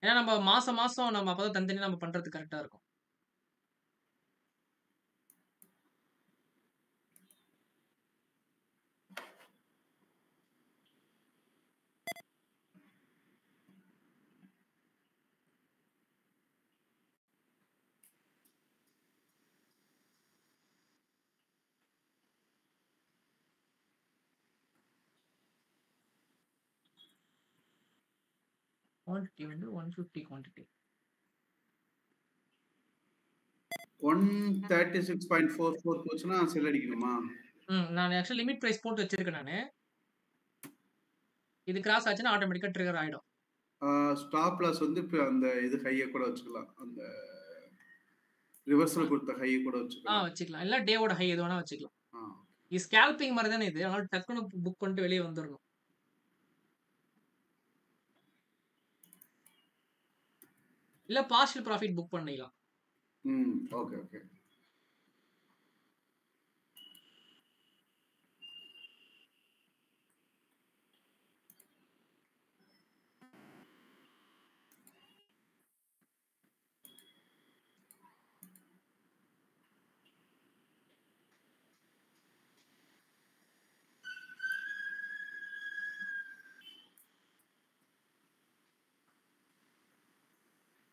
ஏன்னா நம்ம மாசம் நம்ம அப்பதான் தனித்தனியா நம்ம பண்றது கரெக்டா இருக்கும். குவான்டிட்டி வந்து 150 குவான்டிட்டி. 136.44 போச்சுன்னா செல் அடிக்கணுமா? நான் ஆக்சுவலி லிமிட் பிரைஸ் போட்டு வச்சிருக்கேன் நானு. இது கிராஸ் ஆச்சுன்னா ஆட்டோமேட்டிக்கா ட்ரிகர் ஆயிடும். ஸ்டாப் லாஸ் வந்து அந்த இது ஹையை கூட வச்சுக்கலாம். அந்த ரிவர்சல் கொடுத்த ஹையை கூட வச்சுக்கலாம். வச்சுக்கலாம். இல்ல டேவோட ஹை எது வேணா வச்சுக்கலாம். இது ஸ்கேல்பிங் மாதிரி தானே இது. அதனால டக்குனு புக் பண்ணிட்டு வெளியே வந்துடணும். இல்ல பார்ஷியல் ப்ராஃபிட் புக் பண்ணிக்கலாம். ஓகே.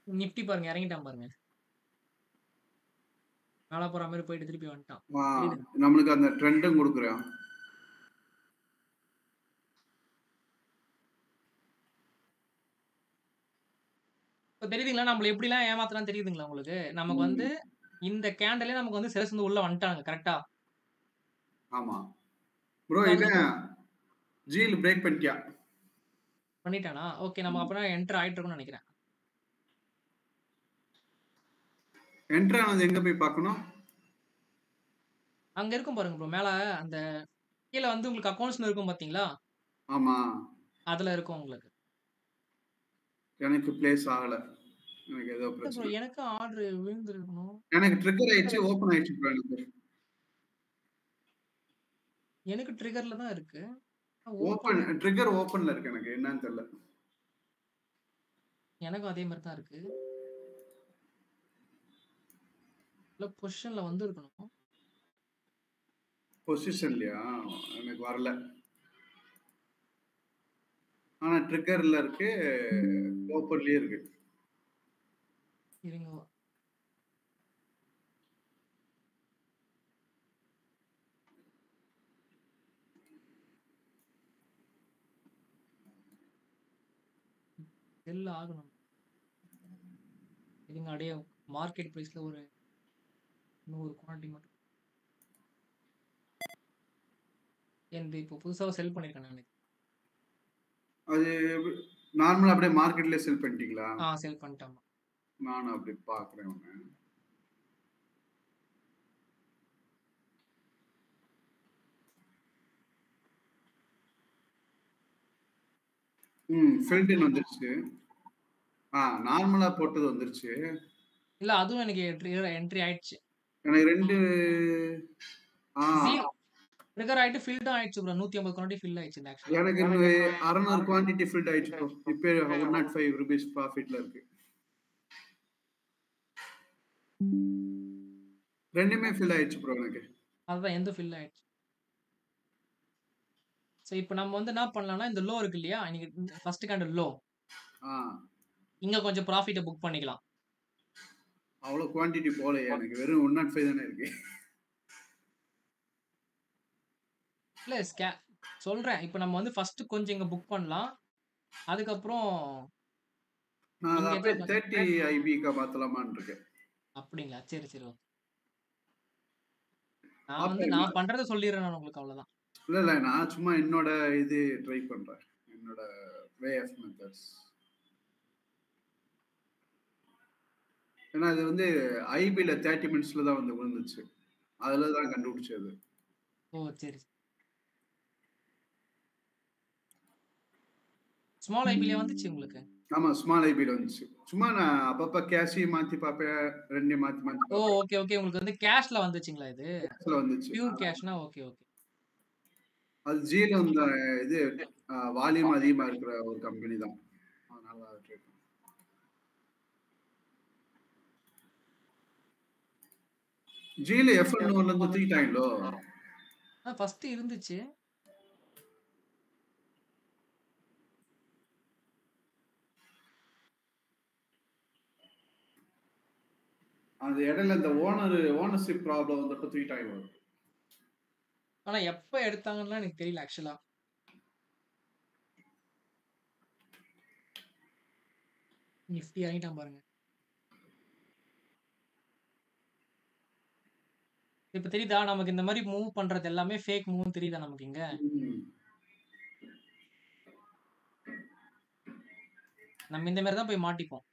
நிஃப்டி பாருங்க இறங்கிட்டான் பாருங்க. மேல போற மாதிரி போயிட்டு திருப்பி வந்துட்டான். நம்மளுக்கு அந்த ட்ரெண்டும் கொடுக்குறான். இப்போ தெரியுதுங்களா நம்மள எப்படிலாம் ஏமாத்தலாம் தெரியுதுங்களா உங்களுக்கு? நமக்கு வந்து இந்த கேண்டலே நமக்கு வந்து சேல்ஸ் வந்து உள்ள வந்துட்டாங்க கரெக்டா? ஆமா. ப்ரோ இது ஜீல் பிரேக் பண்ணிட்டானா? ஓகே நம்ம அப்புறம் என்டர் ஆயிட்டு இருக்கோம்னு நினைக்கிறேன். என்டர் ஆனது எங்க போய் பார்க்கணும்? அங்க இருக்கும் பாருங்க ப்ரோ. மேல அந்த கீழ வந்து உங்களுக்கு அக்கவுண்ட்ஸ்னு இருக்கும் பாத்தீங்களா? ஆமா. அதுல இருக்கும் உங்களுக்கு. எனக்கு பிளேஸ் ஆகல. எனக்கு ஏதோ பிரச்சனை. ப்ரோ எனக்கு ஆர்டர் விழுந்திருக்கணும். எனக்கு ட்ரிகர் ஆயிடுச்சு, ஓபன் ஆயிடுச்சு ப்ரோ எனக்கு. எனக்கு ட்ரிகர்ல தான் இருக்கு. ட்ரிகர் ஓபன்ல இருக்கு எனக்கு என்னன்னு தெரியல. எனக்கும் அதே மாதிரி தான் இருக்கு. இல்ல பொசிஷன்ல வந்து இருக்கணும். பொசிஷன்லயா? எனக்கு வரல. ஆனா ட்ரிகர்ல இருக்கு, ஓபன்லயே இருக்கு. இருங்க. செல் ஆகணும். இதுங்க அப்படியே மார்க்கெட் பிரைஸ்ல ஒரு 100 குவான்டிட்டி மட்டும். எனக்கு இப்போ புதுசா செல் பண்ணிருக்கேன் நான். அது நார்மலா அப்படியே மார்க்கெட்ல செல் பண்ணிட்டீங்களா? செல் பண்ணிட்டேன். நானும் அப்படி பாக்குறேன். ஃபில்ட் வந்துருச்சு. நார்மலா போட்டது வந்துருச்சு. இல்ல அதுவும் எனக்கு என்ட்ரி ஆயிடுச்சு. எனக்கு 2 ட்ரிகர் ஆயிட்டு ஃபில்டும் ஆயிடுச்சு ப்ரோ. 150 குவான்டிட்டி ஃபில் ஆயிடுச்சு ஆக்சுவலி. எனக்கு 600 குவான்டிட்டி ஃபில்ட் ஆயிடுச்சு ப்ரோ. இப்போ 105 ரூபீஸ் ப்ராஃபிட்ல இருக்கு. ரெண்டுமே ஃபில் ஆயிடுச்சு ப்ரோ எனக்கு. அதுதான் எந்த ஃபில் ஆயிடுச்சு. சோ இப்போ நம்ம வந்து என்ன பண்ணலாம்னா இந்த லோ இருக்கு இல்லையா? இன்னைக்கு ஃபர்ஸ்ட் கேண்டல் லோ. இங்க கொஞ்சம் ப்ராஃபிட்ட புக் பண்ணிக்கலாம். அவ்வளவு குவான்டிட்டி போலையே எனக்கு. வெறும் 105 தானே இருக்கு. இல்ல சொல்றேன். இப்போ நம்ம வந்து ஃபர்ஸ்ட் கொஞ்சம் இங்க புக் பண்ணலாம். அதுக்கப்புறம் நான் இங்க அப்படியே எதுவும் 30 ஐபிக்கு மாத்தலாமான்னு இருக்கேன். அப்படிங்களா? சரி, சரி. ஓகே. நான் பண்றத சொல்லிடுறேன் நான் உங்களுக்கு, அவ்வளவுதான். இல்ல நான் சும்மா என்னோட இது ட்ரை பண்றேன், என்னோட வே ஆஃப் மெத்தட்ஸ். ஏன்னா இது வந்து ஐபில 30 மினிட்ஸ்ல தான் வந்து விழுந்துச்சு, அதுல தான் கண்டுபிடிச்சது. ஓ சரி. ஸ்மால் ஐபில வந்துச்சு உங்களுக்கு? ஆமா, ஸ்மால் ஐபில வந்துச்சு. சும்மா நான் அப்பப்ப கேஷ் மாத்தி பார்ப்பேன், ரெண்டையும் மாத்தி மாத்தி ஓ பார்ப்பேன். Okay okay. உங்களுக்கு வந்து கேஷ்ல வந்துச்சுங்களா இது? கேஷ்ல வந்துச்சு. பியூர் கேஷ்னா ஓகே ஓகே. அது ஜில வந்து இது வால்யூம் அதிகமா இருக்கிற ஒரு கம்பெனி தான், அதனால அதை ட்ரை பண்ணேன். ஜில எஃப்என் ல இருந்து தூக்கிட்டாங்களோ? ஃபர்ஸ்ட் இருந்துச்சு. அந்த இடையில இந்த ஓனர்ஷிப் ப்ராப்ளம் வந்தப்ப தூக்கிட்டாங்க. ஆனா எப்ப எடுத்தாங்கன்னு எனக்கு தெரியல ஆக்சுவலா. நிஃப்டி ஆகிட்டான் பாருங்க. இப்ப தெரியுதா நமக்கு இந்த மாதிரி மூவ் பண்றது எல்லாமே ஃபேக் மூவ்னு தெரியுதா நமக்கு இங்க? நம்ம இந்த மாதிரி தான் போய் மாட்டிப்போம்.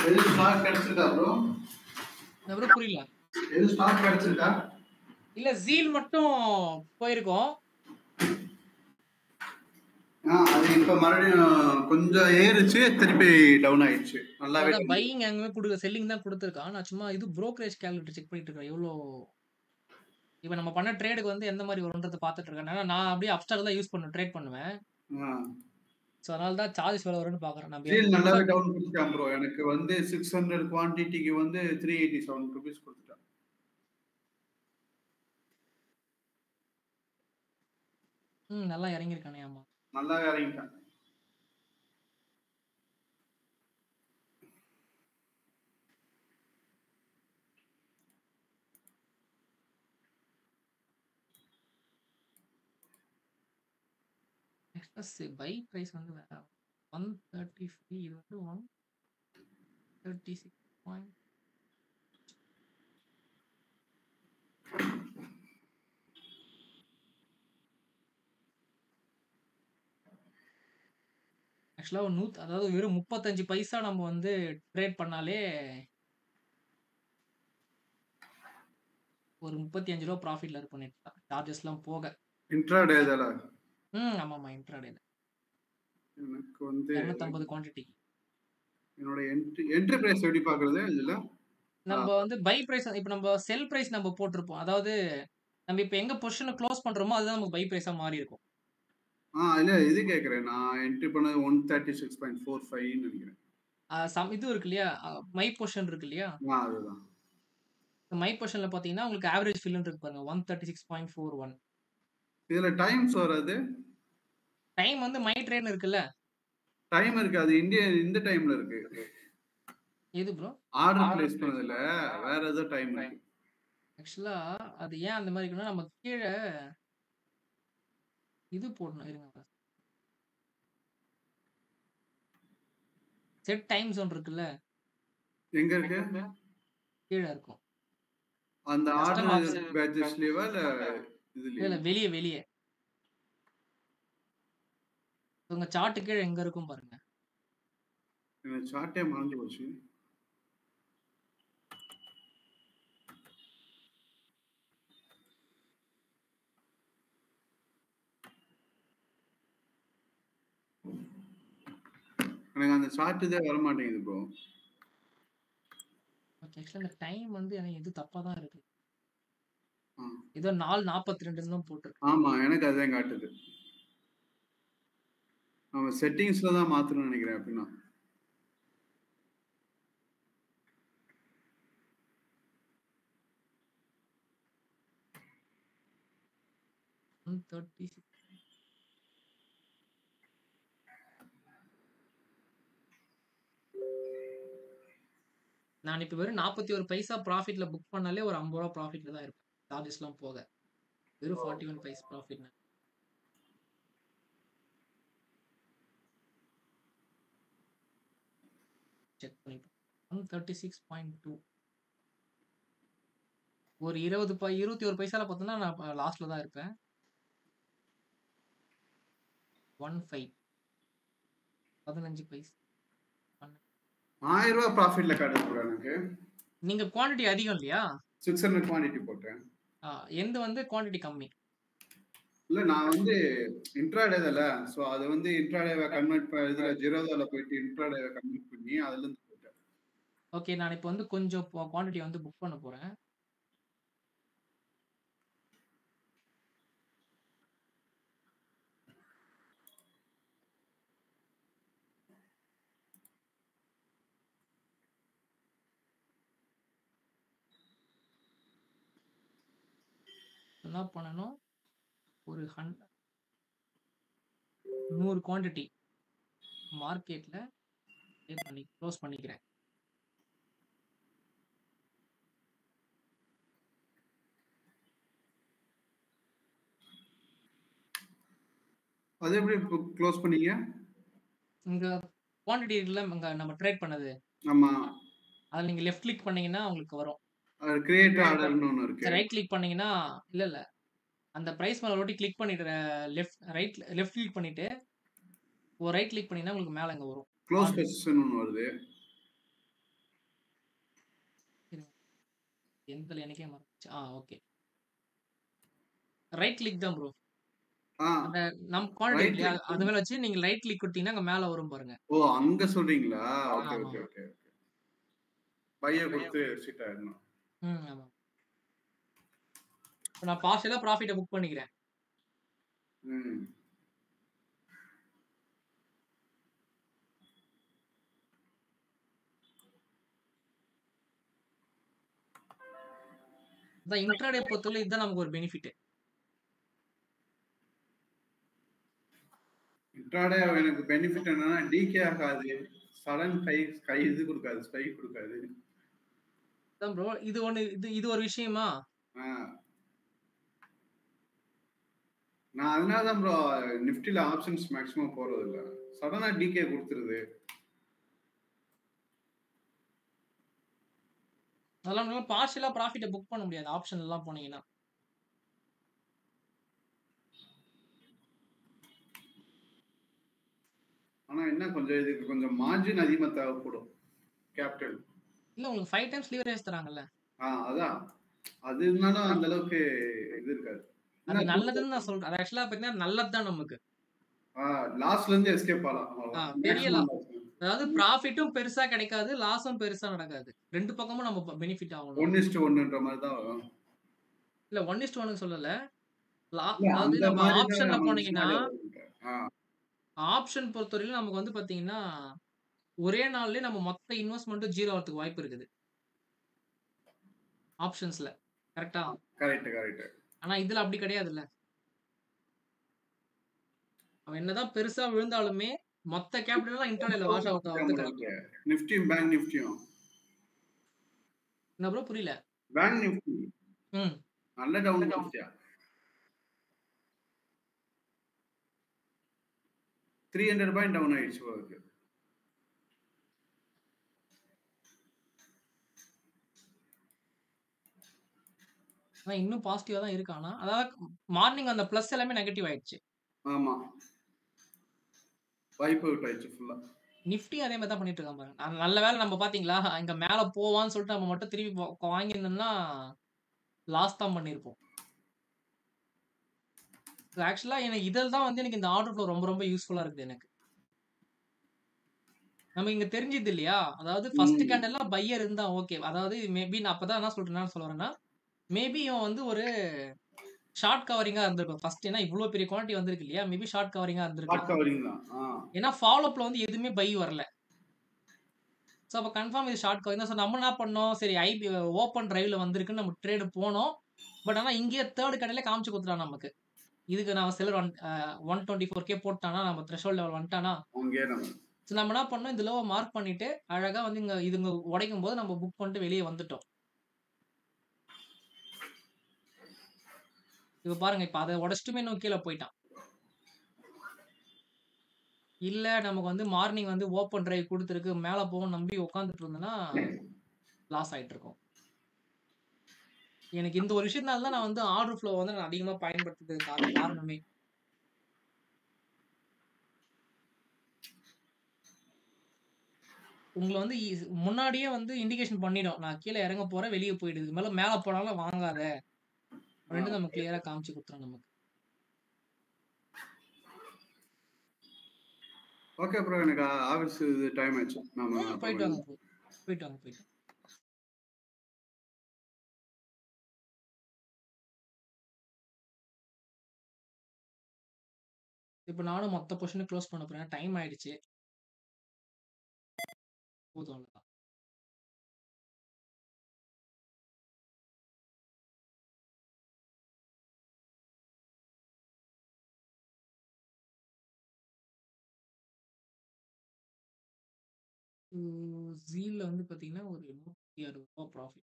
எது ஸ்டாக் கிடைச்சிருக்கா ப்ரோ? ப்ரோ புரியல. எது ஸ்டாக் கிடைச்சிருக்கா? இல்ல ஜீல் மட்டும் போயிருக்கோம். அது இப்ப மறுபடியும் கொஞ்சம் ஏறிச்சு, திருப்பி டவுன் ஆயிடுச்சு. நல்லாவே பையிங் அங்கமே கொடுக்க, செல்லிங் தான் கொடுத்துருக்கான். நான் சும்மா இது brokerage calculator செக் பண்ணிட்டு இருக்கேன் எவ்வளோ இப்போ நம்ம பண்ண ட்ரேடுக்கு வந்து எந்த மாதிரி வரும்ன்றத பார்த்துட்டு இருக்கேன். ஏன்னா நான் அப்படியே அப்ஸ்டாக் தான் யூஸ் பண்ணுவேன், ட்ரேட் பண்ணுவேன். ஸோ அதனால தான் சார்ஜஸ் எவ்வளோ வரும்னு பார்க்குறேன். ஜீல் நல்லாவே டவுன் கொடுத்துட்டான் ப்ரோ. எனக்கு வந்து 600 குவான்டிட்டிக்கு வந்து 387 ரூபீஸ் கொடுத்துட்டான். நல்லா இறங்கியிருக்கானே. ஆமா, நல்லா இறங்கிட்டான். பை பிரைஸ் வந்து வேற 135, இது வந்து 136 பாயிண்ட். ஆக்சுவலா அதாவது வெறும் 35 பைசா நம்ம வந்து ட்ரேட் பண்ணாலே ஒரு 35 ரூபா ப்ராஃபிட்ல இருக்கும் நெட், சார்ஜஸ்லாம் போக. இன்ட்ராடே இதல ஆமாமா, இன்ட்ராடேல எனக்கு வந்து 250 குவாண்டிட்டி. என்னோட என்ட்ரி பிரைஸ் எப்படி பார்க்கிறது இதுல? நம்ம வந்து பை பிரைஸ், இப்போ நம்ம செல் பிரைஸ் நம்ம போட்டிருப்போம். அதாவது நம்ம இப்போ எங்க பொசிஷனை க்ளோஸ் பண்றோமோ அதுதான் நமக்கு பை பிரைஸா மாறி இருக்கும். இல்ல இது கேக்குறேன், நான் என்ட்ரி பண்ணது 136.45 ன்னு நினைக்கிறேன். இது இருக்கு இல்லையா, மை பொசிஷன் இருக்கு இல்லையா, அதுதான். மை பொசிஷன்ல பாத்தீங்கன்னா உங்களுக்கு ஆவரேஜ் ஃபில் இருக்கு பாருங்க, 136.41. இதுல டைம்ஸ் வராது. டைம் வந்து மை ட்ரேட்னு இருக்குல்ல, டைம் இருக்கு. அது இந்த டைம்ல இருக்கு. எது ப்ரோ? ஆர்டர் பிளேஸ் பண்ணதுல வேற ஏதோ டைம் இருக்கு. ஆக்சுவலா அது ஏன் அந்த மாதிரி இருக்குன்னா, நம்ம கீழே இது போடணும். இருங்க, செட் டைம் ஜோன் இருக்குல்ல, எங்க இருக்கு? கீழே இருக்கும். அந்த ஆர்டர் பேட்சஸ்லயே இல்ல வெளியே உங்க சார்ட் கீழே எங்க இருக்கும் பாருங்க. எனக்கு சார்ட்டே மறந்து போச்சு. எனக்கு அந்த சார்ட் இதே வர மாட்டேங்குது ப்ரோ. ஆக்சுவலா இந்த டைம் வந்து எனக்கு இது தப்பா தான் இருக்கு. ஏதோ 4:42 தான் போட்டுருக்கு. ஆமா, எனக்கு அதான் காட்டுது. நம்ம செட்டிங்ஸ்ல தான் மாத்தணும்னு நினைக்கிறேன். அப்படின்னா 136. நான் இப்ப வெறும் 41 பைசா ப்ராஃபிட்ல புக் பண்ணாலே ஒரு 50 ரூபா ப்ராஃபிட்ல தான் இருப்பேன். சார்ஜஸ்லாம் போக. வெறும் 41 பைசா ப்ராஃபிட். செக் பண்ணிப்போம். 136.2. ஒரு 21 பைசால பார்த்தோம்னா நான் லாஸ்ட்ல தான் இருப்பேன். 15 15 பைசா. 1000 ரூபாய் ப்ராஃபிட்ல காட்டுது எனக்கு. நீங்க குவாண்டிட்டி அதிகம் இல்லையா? 600 குவாண்டிட்டி போட்டேன். எந்த வந்து குவாண்டிட்டி கம்மி. இல்ல நான் வந்து இன்ட்ராடே தானே, சோ அது வந்து இன்ட்ராடேவை கன்வெர்ட் இதுல ஜீரோதால போயிட்டு இன்ட்ராடேவை கன்வெர்ட் பண்ணி அதுல இருந்து போட்டேன். ஓகே, நான் இப்போ வந்து கொஞ்சம் குவாண்டிட்டி வந்து புக் பண்ண போறேன். என்ன பண்ணணும், ஒரு 100 குவாண்டிட்டி மார்க்கெட்ல க்ளோஸ் பண்ணிக்கிறேன். அது எப்படி க்ளோஸ் பண்ணீங்க? இங்க குவாண்டிட்டி இருக்குல்ல, இங்க நம்ம ட்ரேட் பண்ணது. ஆமா. அதுல நீங்க லெஃப்ட் கிளிக் பண்ணீங்கன்னா உங்களுக்கு வரும். கிரியேட் ஆர்டர்னு ஒன்னு இருக்கு. ரைட் கிளிக் பண்ணீங்கன்னா இல்ல அந்த பிரைஸ் மேல ஓட்டி கிளிக் பண்ணிட்டு லெஃப்ட் கிளிக் பண்ணிட்டு ஒரு ரைட் கிளிக் பண்ணீங்கன்னா உங்களுக்கு மேல இங்க வரும். க்ளோஸ் பொசிஷன் ஒன்னு வருது. எந்தல எனக்கே மறந்துச்சு. ஓகே. ரைட் கிளிக் தான் ப்ரோ. அந்த நம்ம குவாண்டிட்டி அது மேல வச்சு நீங்க ரைட் கிளிக் கொடுத்தீங்கன்னா அங்க மேல வரும் பாருங்க. ஓ அங்க சொல்றீங்களா? Okay okay okay. பைய கொடுத்து எக்ஸிட் ஆயிடணும். ஆமா. நான் பார்ஷியலா ப்ராஃபிட்ட புக் பண்ணிக்கிறேன். இந்த இன்ட்ராடே பொறுத்தவரை இதுதான் நமக்கு ஒரு பெனிஃபிட். இன்ட்ராடே எனக்கு பெனிஃபிட் என்னன்னா டிகே ஆகாது, சடன் கை இது கொடுக்காது, ஸ்பைக் கொடுக்காது. அதான் ப்ரோ, இது ஒரு விஷயமா? நான் அதனால தான் ப்ரோ நிஃப்டில ஆப்ஷன்ஸ் மேக்ஸிமம் போறது இல்ல. சடனா டிகே கொடுத்துருது. அதெல்லாம் நம்ம பார்ஷியலா ப்ராஃபிட்ட புக் பண்ண முடியாது ஆப்ஷன் எல்லாம் போனீங்கன்னா. ஆனா என்ன கொஞ்சம் இதுக்கு கொஞ்சம் மார்ஜின் அதிகமா தேவைப்படும் கேபிட்டல். இல்ல உங்களுக்கு 5 டைம்ஸ் லீவரேஜ் தராங்கல்ல. அதான் அது இருந்தாலும் அந்த அளவுக்கு இது இருக்காது. அது நல்லதுன்னு நான் சொல்றேன். அது ஆக்சுவலா பாத்தீங்கன்னா நல்லது தான் நமக்கு. லாஸ்ல இருந்து எஸ்கேப் ஆகலாம். பெரிய அதாவது ப்ராஃபிட்டும் பெருசா கிடைக்காது, லாஸும் பெருசா நடக்காது. ரெண்டு பக்கமும் நம்ம பெனிஃபிட் ஆகணும். 1:1ன்ற மாதிரி தான் வரும். இல்ல 1:1 சொல்லல. அதாவது நம்ம ஆப்ஷன்ல போனீங்கன்னா ஆப்ஷன் பொறுத்தவரையிலும் நமக்கு வந்து பாத்தீங்கன்னா ஒரே நாள்லயே நம்ம மொத்த இன்வெஸ்ட்மெண்ட்டும் ஜீரோ ஆகிறதுக்கு வாய்ப்பு இருக்குது ஆப்ஷன்ஸ்ல. கரெக்ட்டா? கரெக்ட். ஆனா இதுல அப்படி கிடையாதுல்ல. அவன் என்னதான் பெருசா விழுந்தாலுமே மொத்த கேபிட்டல் இன்டர்னல்ல வாஷ் அவுட் ஆகுது. நிஃப்டி பேங்க் நிஃப்டியும் என்ன ப்ரோ புரியல? பேங்க் நிஃப்டி நல்ல டவுன் நிஃப்டியா 300 பாயிண்ட் டவுன் ஆயிடுச்சு போகுது. இன்னும் பாசிட்டிவா தான் இருக்கு. ஆனா அதாவது மார்னிங் அந்த பிளஸ் எல்லாமே நெகட்டிவ் ஆயிடுச்சு. ஆமா, வைப் அவுட் ஆயிடுச்சு ஃபுல்லா. நிஃப்டி அதே மாதிரி தான் பண்ணிட்டு இருக்கான் பாருங்க. நல்ல வேளை நம்ம பாத்தீங்களா இங்க மேல போவான்னு சொல்லிட்டு நம்ம மட்டும் திருப்பி வாங்கியிருந்தோம்னா லாஸ் தான் பண்ணிருப்போம். ஆக்சுவலா எனக்கு இதில் தான் வந்து எனக்கு இந்த ஆர்டர் ஃப்ளோ ரொம்ப ரொம்ப யூஸ்ஃபுல்லா இருக்குது எனக்கு. நம்ம இங்க தெரிஞ்சது இல்லையா, அதாவது ஃபர்ஸ்ட் கேண்டல்ல பையர் இருந்தா ஓகே. அதாவது மேபி நான் அப்பதான் என்ன சொல்றேன்னா மேபி இவன் வந்து ஒரு ஷார்ட் கவரிங்கா இருந்திருக்கும் ஃபர்ஸ்ட். ஏன்னா இவ்வளவு பெரிய குவாண்டிட்டி வந்திருக்கு இல்லையா, மேபி ஷார்ட் கவரிங்கா இருந்திருக்கும். ஏன்னா ஃபாலோ அப்ல வந்து எதுவுமே பை வரல. ஸோ அப்போ கன்ஃபார்ம் இது ஷார்ட் கவரிங் தான். ஸோ நம்ம என்ன பண்ணோம், சரி ஐபி ஓப்பன் டிரைவ்ல வந்திருக்குன்னு நம்ம ட்ரேடு போனோம். பட் ஆனால் இங்கேயே தேர்ட் கடையில காமிச்சு கொடுத்துட்டான் நமக்கு. இதுக்கு நான் செல்லர் 124K போட்டானா, நம்ம த்ரெஷோல்ட் லெவல் வந்துட்டானா, அங்கேயே நம்ம ஸோ நம்ம என்ன பண்ணோம், இந்த லோவ மார்க் பண்ணிட்டு, அழகா வந்து இதுங்க உடைக்கும்போது நம்ம புக் பண்ணிட்டு வெளிய வந்துட்டோம். இப்ப பாருங்க, இப்ப அத உடைச்சிட்டுமே இன்னும் கீழ போயிட்டான். இல்ல நமக்கு வந்து மார்னிங் வந்து ஓப்பன் டிரைவ் குடுத்திருக்கு, மேல போகும்னு நம்பி உட்கார்ந்துட்டு இருந்தேன்னா, லாஸ் ஆயிட்டு இருக்கும். எனக்கு இந்த ஒரு விஷயத்தினால தான் நான் வந்து ஆர்டர் ஃப்ளோ வந்து நான் அதிகமா பயன்படுத்துறதுக்கு காரணமே. உங்கள வந்து முன்னாடியே வந்து இண்டிகேஷன் பண்ணிடும். நான் கீழ இறங்க போறேன், வெளிய போயிடு. இதுக்கு மேல போனாலும் வாங்காத. அப்படின்னு நம்ம கிளியரா காமிச்சு குடுத்துரும் நமக்கு. ஓகே ப்ரோ, எனக்கு ஆஃபீஸ் டைம் ஆச்சு. நாம போயிட்டு வாங்க ப்ரோ. போயிட்டு வாங்க, போயிட்டு வாங்க. இப்ப நானும் மொத்த பொசிஷன க்ளோஸ் பண்ண போறேன். டைம் ஆயிடுச்சு. போதும் அவ்வளவுதான். ஜீல்ல வந்து பாத்தீங்கன்னா ஒரு ரூ. 160 ப்ராஃபிட்.